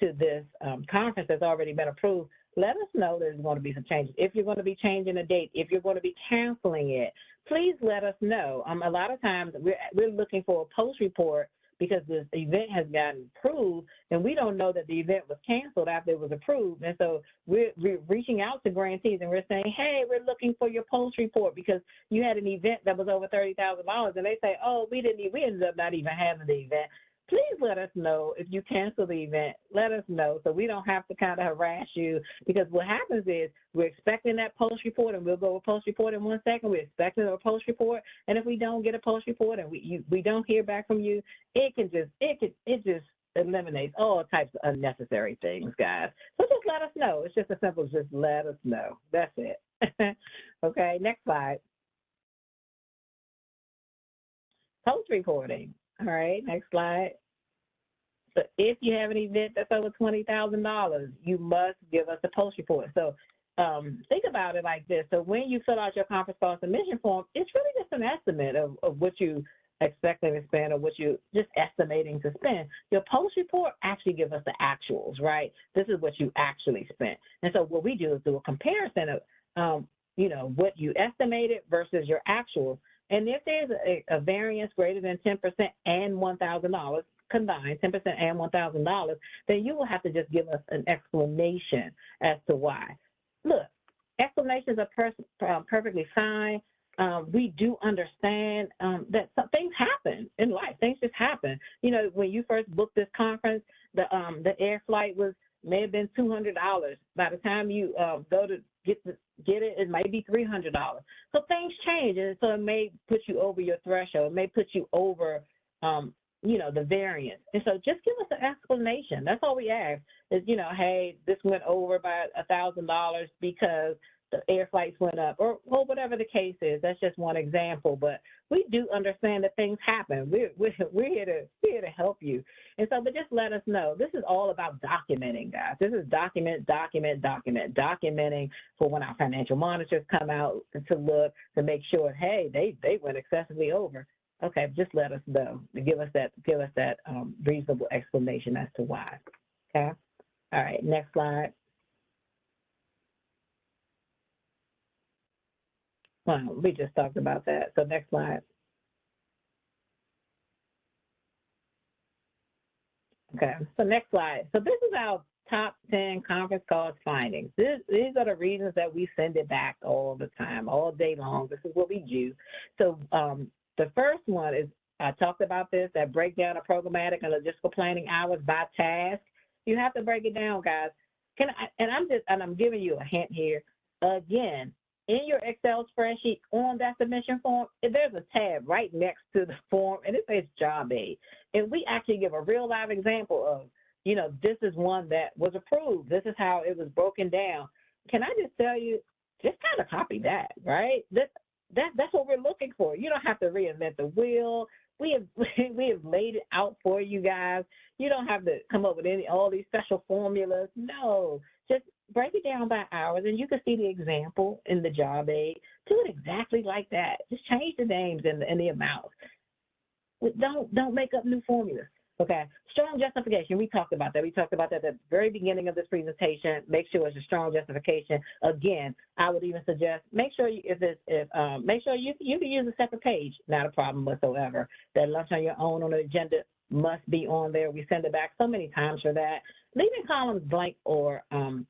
to this conference that's already been approved. Let us know there's going to be some changes. If you're going to be changing a date, if you're going to be canceling it, please let us know. A lot of times we're looking for a post report because this event has gotten approved, and we don't know that the event was canceled after it was approved. And so we're reaching out to grantees, and we're saying, hey, we're looking for your post report because you had an event that was over $30,000, and they say, oh, we ended up not even having the event. Please let us know if you cancel the event. Let us know so we don't have to kind of harass you, because what happens is we're expecting that post report, and we'll go with post report in 1 second. We're expecting a post report, and if we don't get a post report and we don't hear back from you, it just eliminates all types of unnecessary things, guys. So just let us know. It's just as simple as just let us know. That's it. Okay, next slide. Post reporting. All right, next slide. So if you have an event that's over $20,000, you must give us a post report. So think about it like this. So when you fill out your conference call submission form, it's really just an estimate of what you expecting to spend or what you're just estimating to spend. Your post report actually gives us the actuals, right? This is what you actually spent. And so what we do is do a comparison of, what you estimated versus your actuals. And if there's a variance greater than 10% and $1,000 combined, 10% and $1,000, then you will have to just give us an explanation as to why. Look, explanations are perfectly fine. We do understand that some things happen in life. Things just happen. When you first booked this conference, the air flight may have been $200. By the time you go to get it, it might be $300. So things change, and so it may put you over your threshold. It may put you over, the variance. And so just give us an explanation. That's all we ask is, hey, this went over by $1,000 because the air flights went up, or whatever the case is. That's just one example, but we do understand that things happen. We're here to help you, and so, but just let us know. This is all about documenting, guys. This is documenting for when our financial monitors come out to look to make sure, hey, they went excessively over. Okay, just let us know. Give us that reasonable explanation as to why. Okay. All right. Next slide. Well, we just talked about that. So next slide. Okay, so next slide. So this is our top 10 conference calls findings. These are the reasons that we send it back all the time, all day long. This is what we do. So the first one is, I talked about this, that breakdown of programmatic and logistical planning hours by task. You have to break it down, guys. I'm giving you a hint here. Again, in your Excel spreadsheet on that submission form, there's a tab right next to the form, and it says job aid. And we actually give a real live example of, this is one that was approved. This is how it was broken down. Can I just tell you, just kind of copy that, right? That's what we're looking for. You don't have to reinvent the wheel. We have laid it out for you guys. You don't have to come up with all these special formulas. No, just break it down by hours, and you can see the example in the job aid. Do it exactly like that. Just change the names and the amounts. Don't make up new formulas. Okay, strong justification. We talked about that. We talked about that at the very beginning of this presentation. Make sure it's a strong justification. Again, I would even suggest make sure you can use a separate page. Not a problem whatsoever. That lunch on your own on the agenda must be on there. We send it back so many times for that. Leaving columns blank or items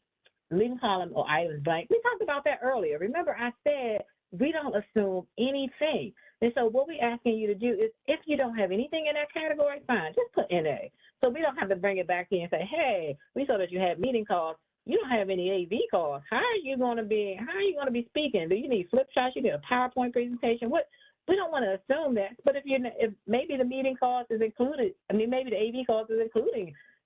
blank. We talked about that earlier. Remember, I said we don't assume anything. And so what we're asking you to do is, if you don't have anything in that category, fine, just put NA. So we don't have to bring it back in and say, hey, we saw that you had meeting calls. You don't have any AV calls. How are you going to be speaking? Do you need flip charts? You need a PowerPoint presentation? We don't want to assume that. But if maybe the meeting calls is included, maybe the AV calls is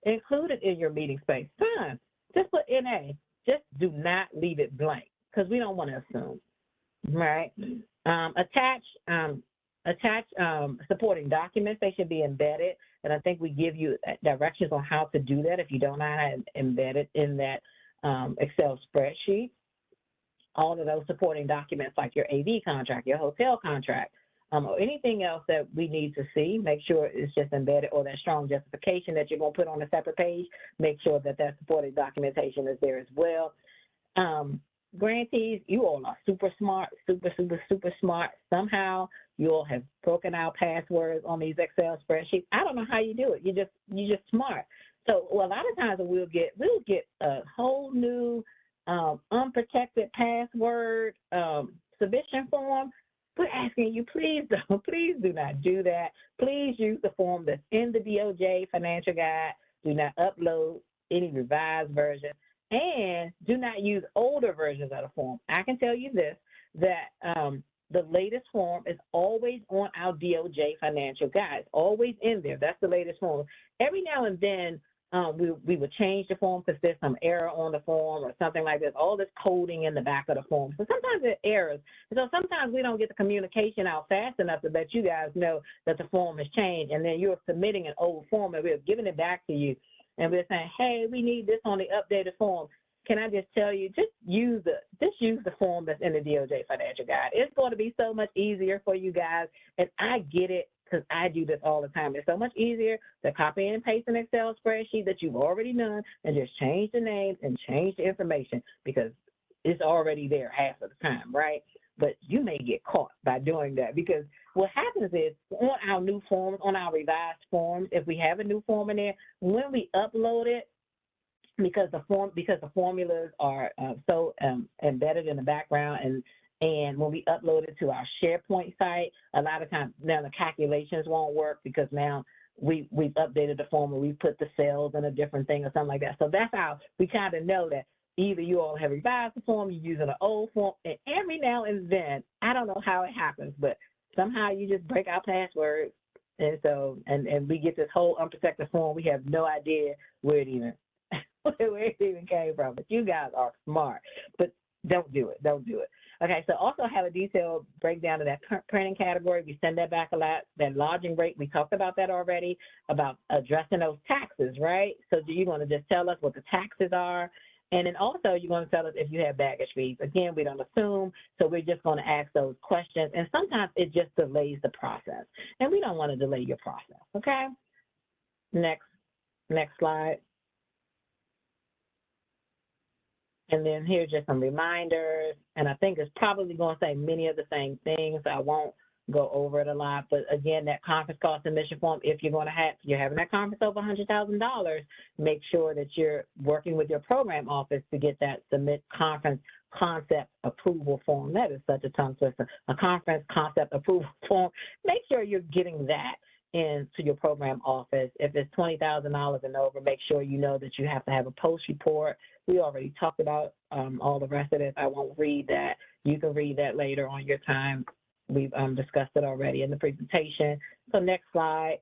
included in your meeting space, fine. Just put NA. Just do not leave it blank, because we don't want to assume. Right. Attach attach supporting documents. They should be embedded, and I think we give you directions on how to do that if you don't know how to embed it in that Excel spreadsheet. All of those supporting documents like your AV contract, your hotel contract, or anything else that we need to see, make sure it's just embedded, or that strong justification that you're going to put on a separate page, make sure that that supporting documentation is there as well. Grantees, you all are super smart, super smart. Somehow you all have broken out passwords on these Excel spreadsheets. I don't know how you do it. You're just smart. So a lot of times we'll get a whole new unprotected password submission form. We're asking you, please do not do that. Please use the form that's in the DOJ financial guide. Do not upload any revised version, and do not use older versions of the form. I can tell you this, that the latest form is always on our DOJ financial guide, always in there. That's the latest form. Every now and then, we would change the form because there's some error on the form or something like this, all this coding in the back of the form. So sometimes there are errors. So sometimes we don't get the communication out fast enough to let you guys know that the form has changed, and then you're submitting an old form and we're giving it back to you. And we're saying, hey, we need this on the updated form. Can I just tell you, just use the form that's in the DOJ financial guide. It's going to be so much easier for you guys, and I get it because I do this all the time. It's so much easier to copy and paste an Excel spreadsheet that you've already done and just change the names and change the information because it's already there half of the time, right? But you may get caught by doing that because what happens is on our new forms, on our revised forms, if we have a new form in there, when we upload it, because the formulas are so embedded in the background, and when we upload it to our SharePoint site, a lot of times now the calculations won't work because now we've updated the form and we put the cells in a different thing or something like that. So that's how we kind of know that either you all have revised the form, you're using an old form, and every now and then, I don't know how it happens, but somehow you just break our passwords, and so and we get this whole unprotected form. We have no idea where it even came from. But you guys are smart, but don't do it. Don't do it. Okay, so also have a detailed breakdown of that printing category. We send that back a lot. That lodging rate, we talked about that already, about addressing those taxes, right? So you're going to just tell us what the taxes are. And then also you're going to tell us if you have baggage fees. Again, we don't assume, so we're just going to ask those questions. And sometimes it just delays the process. And we don't want to delay your process, okay? Next slide. And then here's just some reminders. And I think it's probably going to say many of the same things. So I won't go over it a lot. But again, that conference cost submission form, if you're having that conference over $100,000, make sure that you're working with your program office to get that submit conference concept approval form. That is such a tongue twister. A conference concept approval form. Make sure you're getting that into your program office. If it's $20,000 and over, make sure you know that you have to have a post report. We already talked about all the rest of it. I won't read that. You can read that later on your time. We've discussed it already in the presentation. So next slide.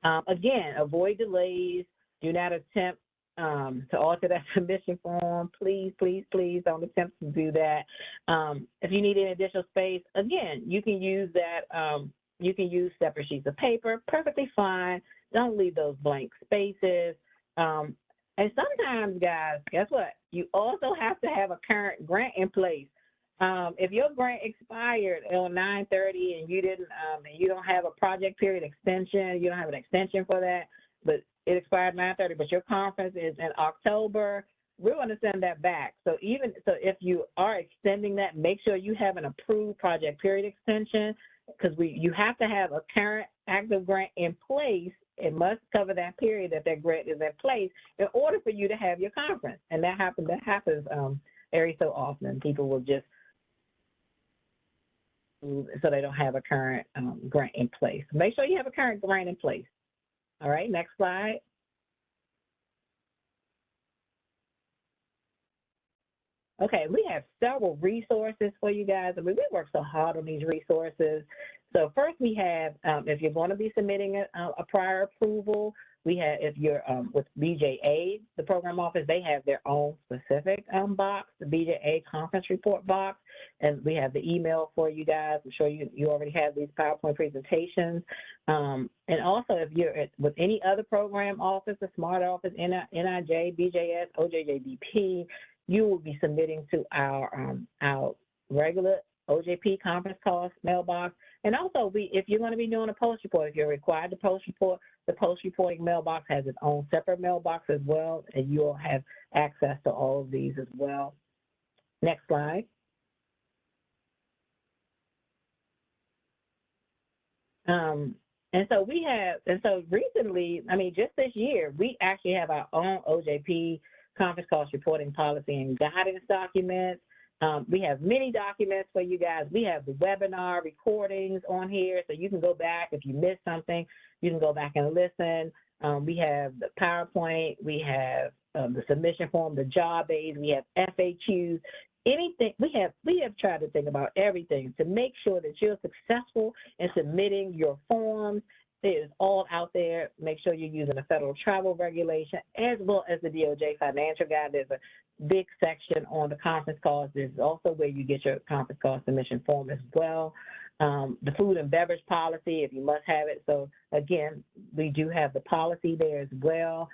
Again, avoid delays. Do not attempt to alter that submission form. Please, please, please don't attempt to do that. If you need any additional space, again, you can use that. You can use separate sheets of paper, perfectly fine. Don't leave those blank spaces. And sometimes, guys, guess what? You also have to have a current grant in place. If your grant expired on 9/30 and you didn't, and you don't have a project period extension, you don't have an extension for that, but it expired 9/30, but your conference is in October, we're going to send that back. So if you are extending that, make sure you have an approved project period extension, because you have to have a current active grant in place. It must cover that period that grant is in place in order for you to have your conference. And that happens every so often. People will just, so they don't have a current grant in place. Make sure you have a current grant in place. All right, next slide. Okay, we have several resources for you guys. I mean, we work so hard on these resources. So first we have, if you're going to be submitting a prior approval, we have, if you're with BJA, the program office, they have their own specific box, the BJA conference report box, and we have the email for you guys. I'm sure you already have these PowerPoint presentations. And also, if you're with any other program office, the SMART office, NIJ, BJS, OJJBP, you will be submitting to our regular OJP conference cost mailbox. And also, if you're going to be doing a post report, if you're required to post report, the post reporting mailbox has its own separate mailbox as well, and you'll have access to all of these as well. Next slide. And so recently, I mean, just this year, we actually have our own OJP conference cost reporting policy and guidance documents. We have many documents for you guys. We have the webinar recordings on here, so you can go back if you missed something. You can go back and listen. We have the PowerPoint. We have the submission form, the job aids. We have FAQs. Anything we have tried to think about everything to make sure that you're successful in submitting your forms. It is all out there. Make sure you're using the federal travel regulation as well as the DOJ financial guide. There's a big section on the conference cost. There's also where you get your conference cost submission form as well. The food and beverage policy, if you must have it. So again, we do have the policy there as well.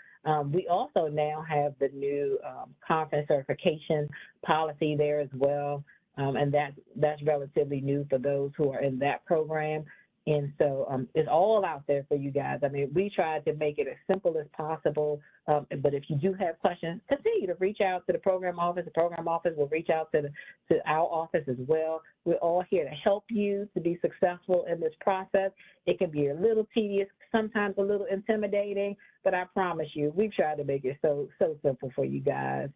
We also now have the new conference certification policy there as well, and that's relatively new for those who are in that program. And so it's all out there for you guys. I mean, we tried to make it as simple as possible, but if you do have questions, continue to reach out to the program office. The program office will reach out to our office as well. We're all here to help you to be successful in this process. It can be a little tedious, sometimes a little intimidating, but I promise you, we've tried to make it so simple for you guys.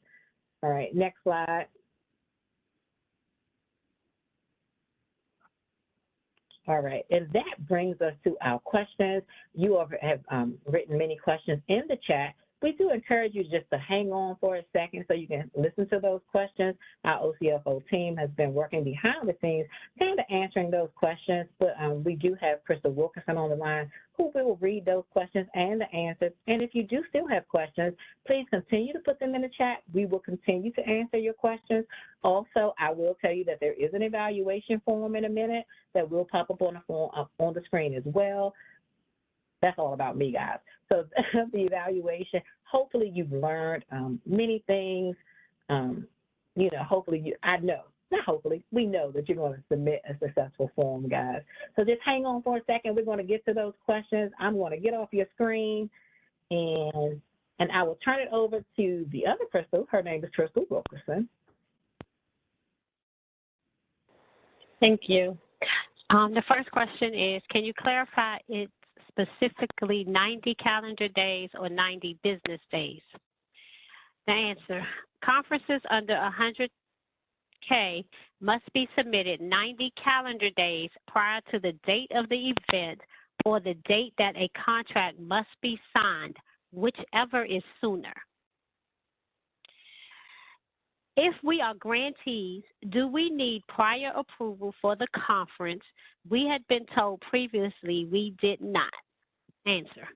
All right, next slide. All right, and that brings us to our questions. You have written many questions in the chat. We do encourage you just to hang on for a second so you can listen to those questions. Our OCFO team has been working behind the scenes, kind of answering those questions, but we do have Crystal Wilkerson on the line who will read those questions and the answers. And if you do still have questions, please continue to put them in the chat. We will continue to answer your questions. Also, I will tell you that there is an evaluation form in a minute that will pop up on the form on the screen as well. That's all about me, guys. So the evaluation, hopefully you've learned many things. Hopefully we know that you're going to submit a successful form, guys. So just hang on for a second. We're going to get to those questions. I'm going to get off your screen, and I will turn it over to the other Crystal. Her name is Crystal Wilkerson. Thank you. The first question is, can you clarify it's specifically 90 calendar days or 90 business days? The answer, conferences under 100K must be submitted 90 calendar days prior to the date of the event or the date that a contract must be signed, whichever is sooner. If we are grantees, do we need prior approval for the conference? We had been told previously we did not. Answer.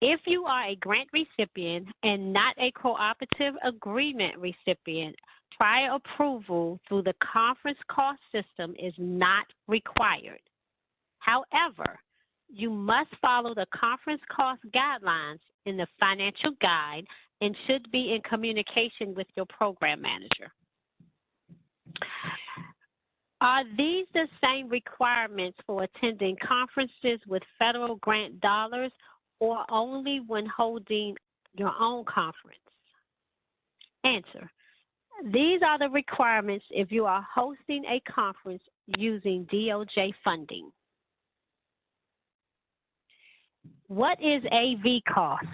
If you are a grant recipient and not a cooperative agreement recipient, prior approval through the conference cost system is not required. However, you must follow the conference cost guidelines in the financial guide and should be in communication with your program manager. Are these the same requirements for attending conferences with federal grant dollars or only when holding your own conference? Answer. These are the requirements if you are hosting a conference using DOJ funding. What is AV cost?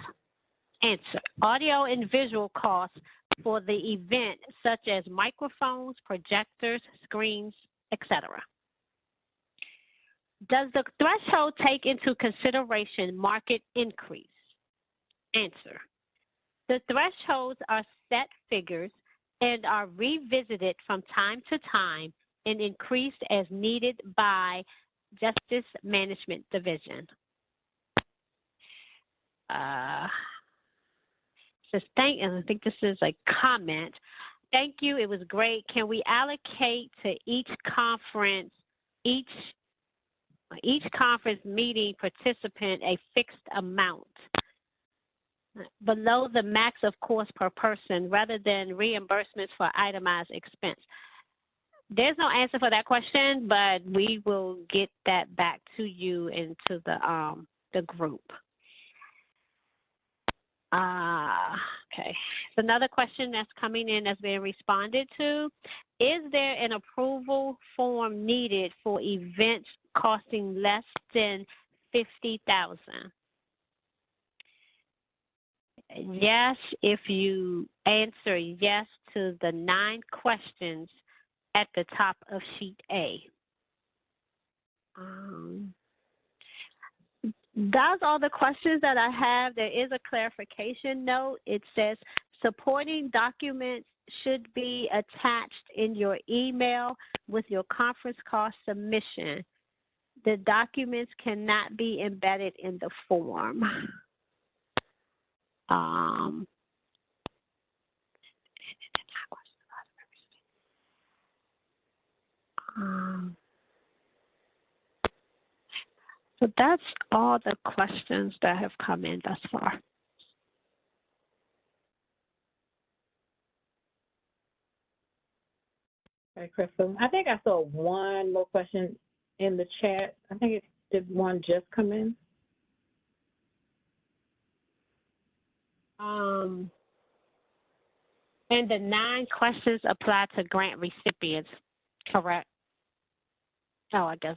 Answer. Audio and visual costs for the event, such as microphones, projectors, screens, etc. Does the threshold take into consideration market increase? Answer. The thresholds are set figures and are revisited from time to time and increased as needed by Justice Management Division. And I think this is a comment. Thank you. It was great. Can we allocate to each conference meeting participant a fixed amount below the max, of course, per person, rather than reimbursements for itemized expense? There's no answer for that question, but we will get that back to you and to the group. Okay. So another question that's coming in that's being responded to: is there an approval form needed for events costing less than $50,000? Yes, if you answer yes to the 9 questions at the top of sheet A. That's all the questions that I have. There is a clarification note. It says supporting documents should be attached in your email with your conference call submission. The documents cannot be embedded in the form. So that's all the questions that have come in thus far. Okay, Crystal. I think I saw one more question in the chat. I think did one just come in? And the 9 questions apply to grant recipients, correct? Oh, I guess.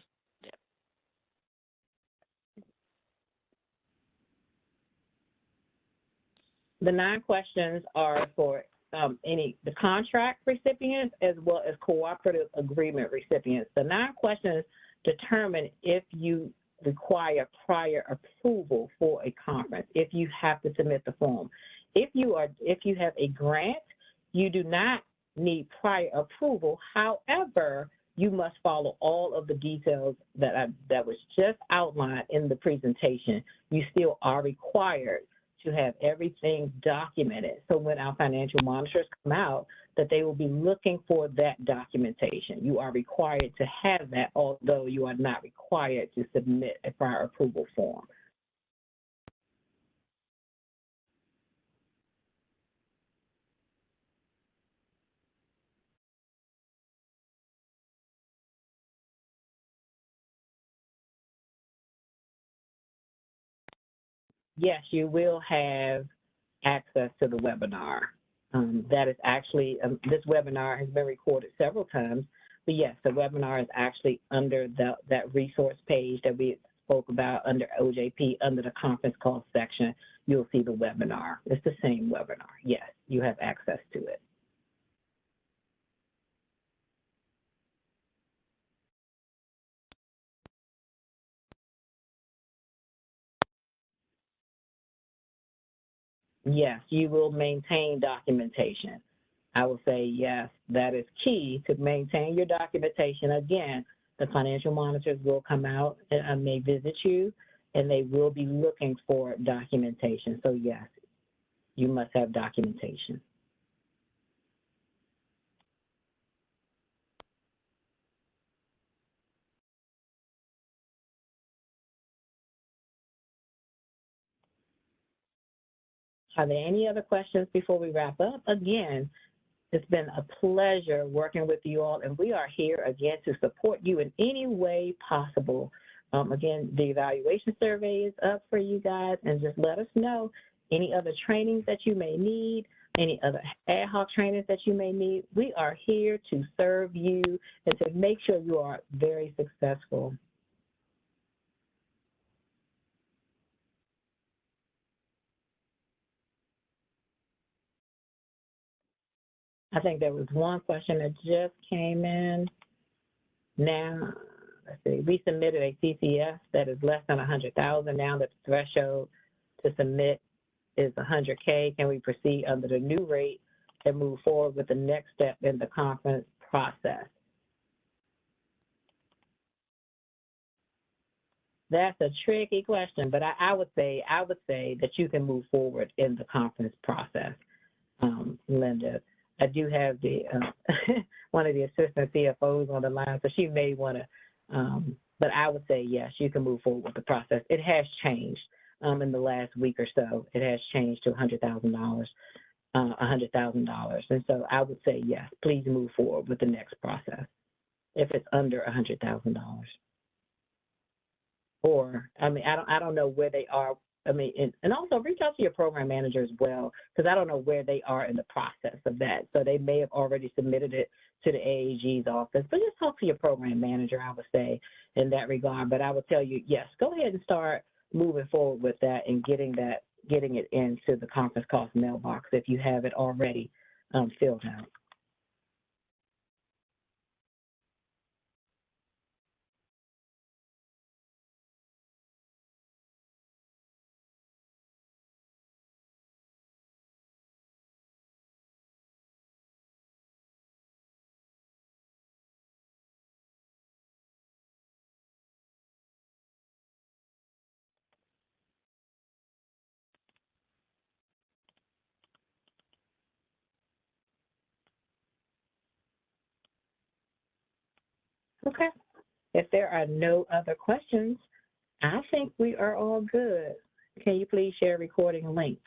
The 9 questions are for the contract recipients as well as cooperative agreement recipients. The 9 questions determine if you require prior approval for a conference, if you have to submit the form. If you have a grant, you do not need prior approval. However, you must follow all of the details that was just outlined in the presentation. You still are required to have everything documented. So when our financial monitors come out, that they will be looking for that documentation. You are required to have that, although you are not required to submit a prior approval form. Yes, you will have access to the webinar. That is actually, this webinar has been recorded several times, but yes, the webinar is actually under that resource page that we spoke about under OJP, under the conference call section. You'll see the webinar. It's the same webinar. Yes, you have access to it. Yes, you will maintain documentation. I will say yes, that is key to maintain your documentation. Again, the financial monitors will come out and may visit you, and they will be looking for documentation. So yes, you must have documentation. Are there any other questions before we wrap up? Again, it's been a pleasure working with you all, and we are here again to support you in any way possible. Again, the evaluation survey is up for you guys, and just let us know any other trainings that you may need, any other ad hoc trainings that you may need. We are here to serve you and to make sure you are very successful. I think there was one question that just came in. Now, let's see, we submitted a CCF that is less than 100,000. Now the threshold to submit is 100K. Can we proceed under the new rate and move forward with the next step in the conference process? That's a tricky question, but I would say that you can move forward in the conference process, Linda. I do have the one of the assistant CFOs on the line, so she may want to. But I would say yes, you can move forward with the process. It has changed in the last week or so. It has changed to $100,000, and so I would say yes. Please move forward with the next process if it's under $100,000. Or, I mean, I don't know where they are. I mean, and also reach out to your program manager as well, because I don't know where they are in the process of that. So they may have already submitted it to the AAG's office, but just talk to your program manager, I would say, in that regard. But I would tell you, yes, go ahead and start moving forward with that and getting it into the conference cost mailbox if you have it already filled out. Okay. If there are no other questions, I think we are all good. Can you please share recording link?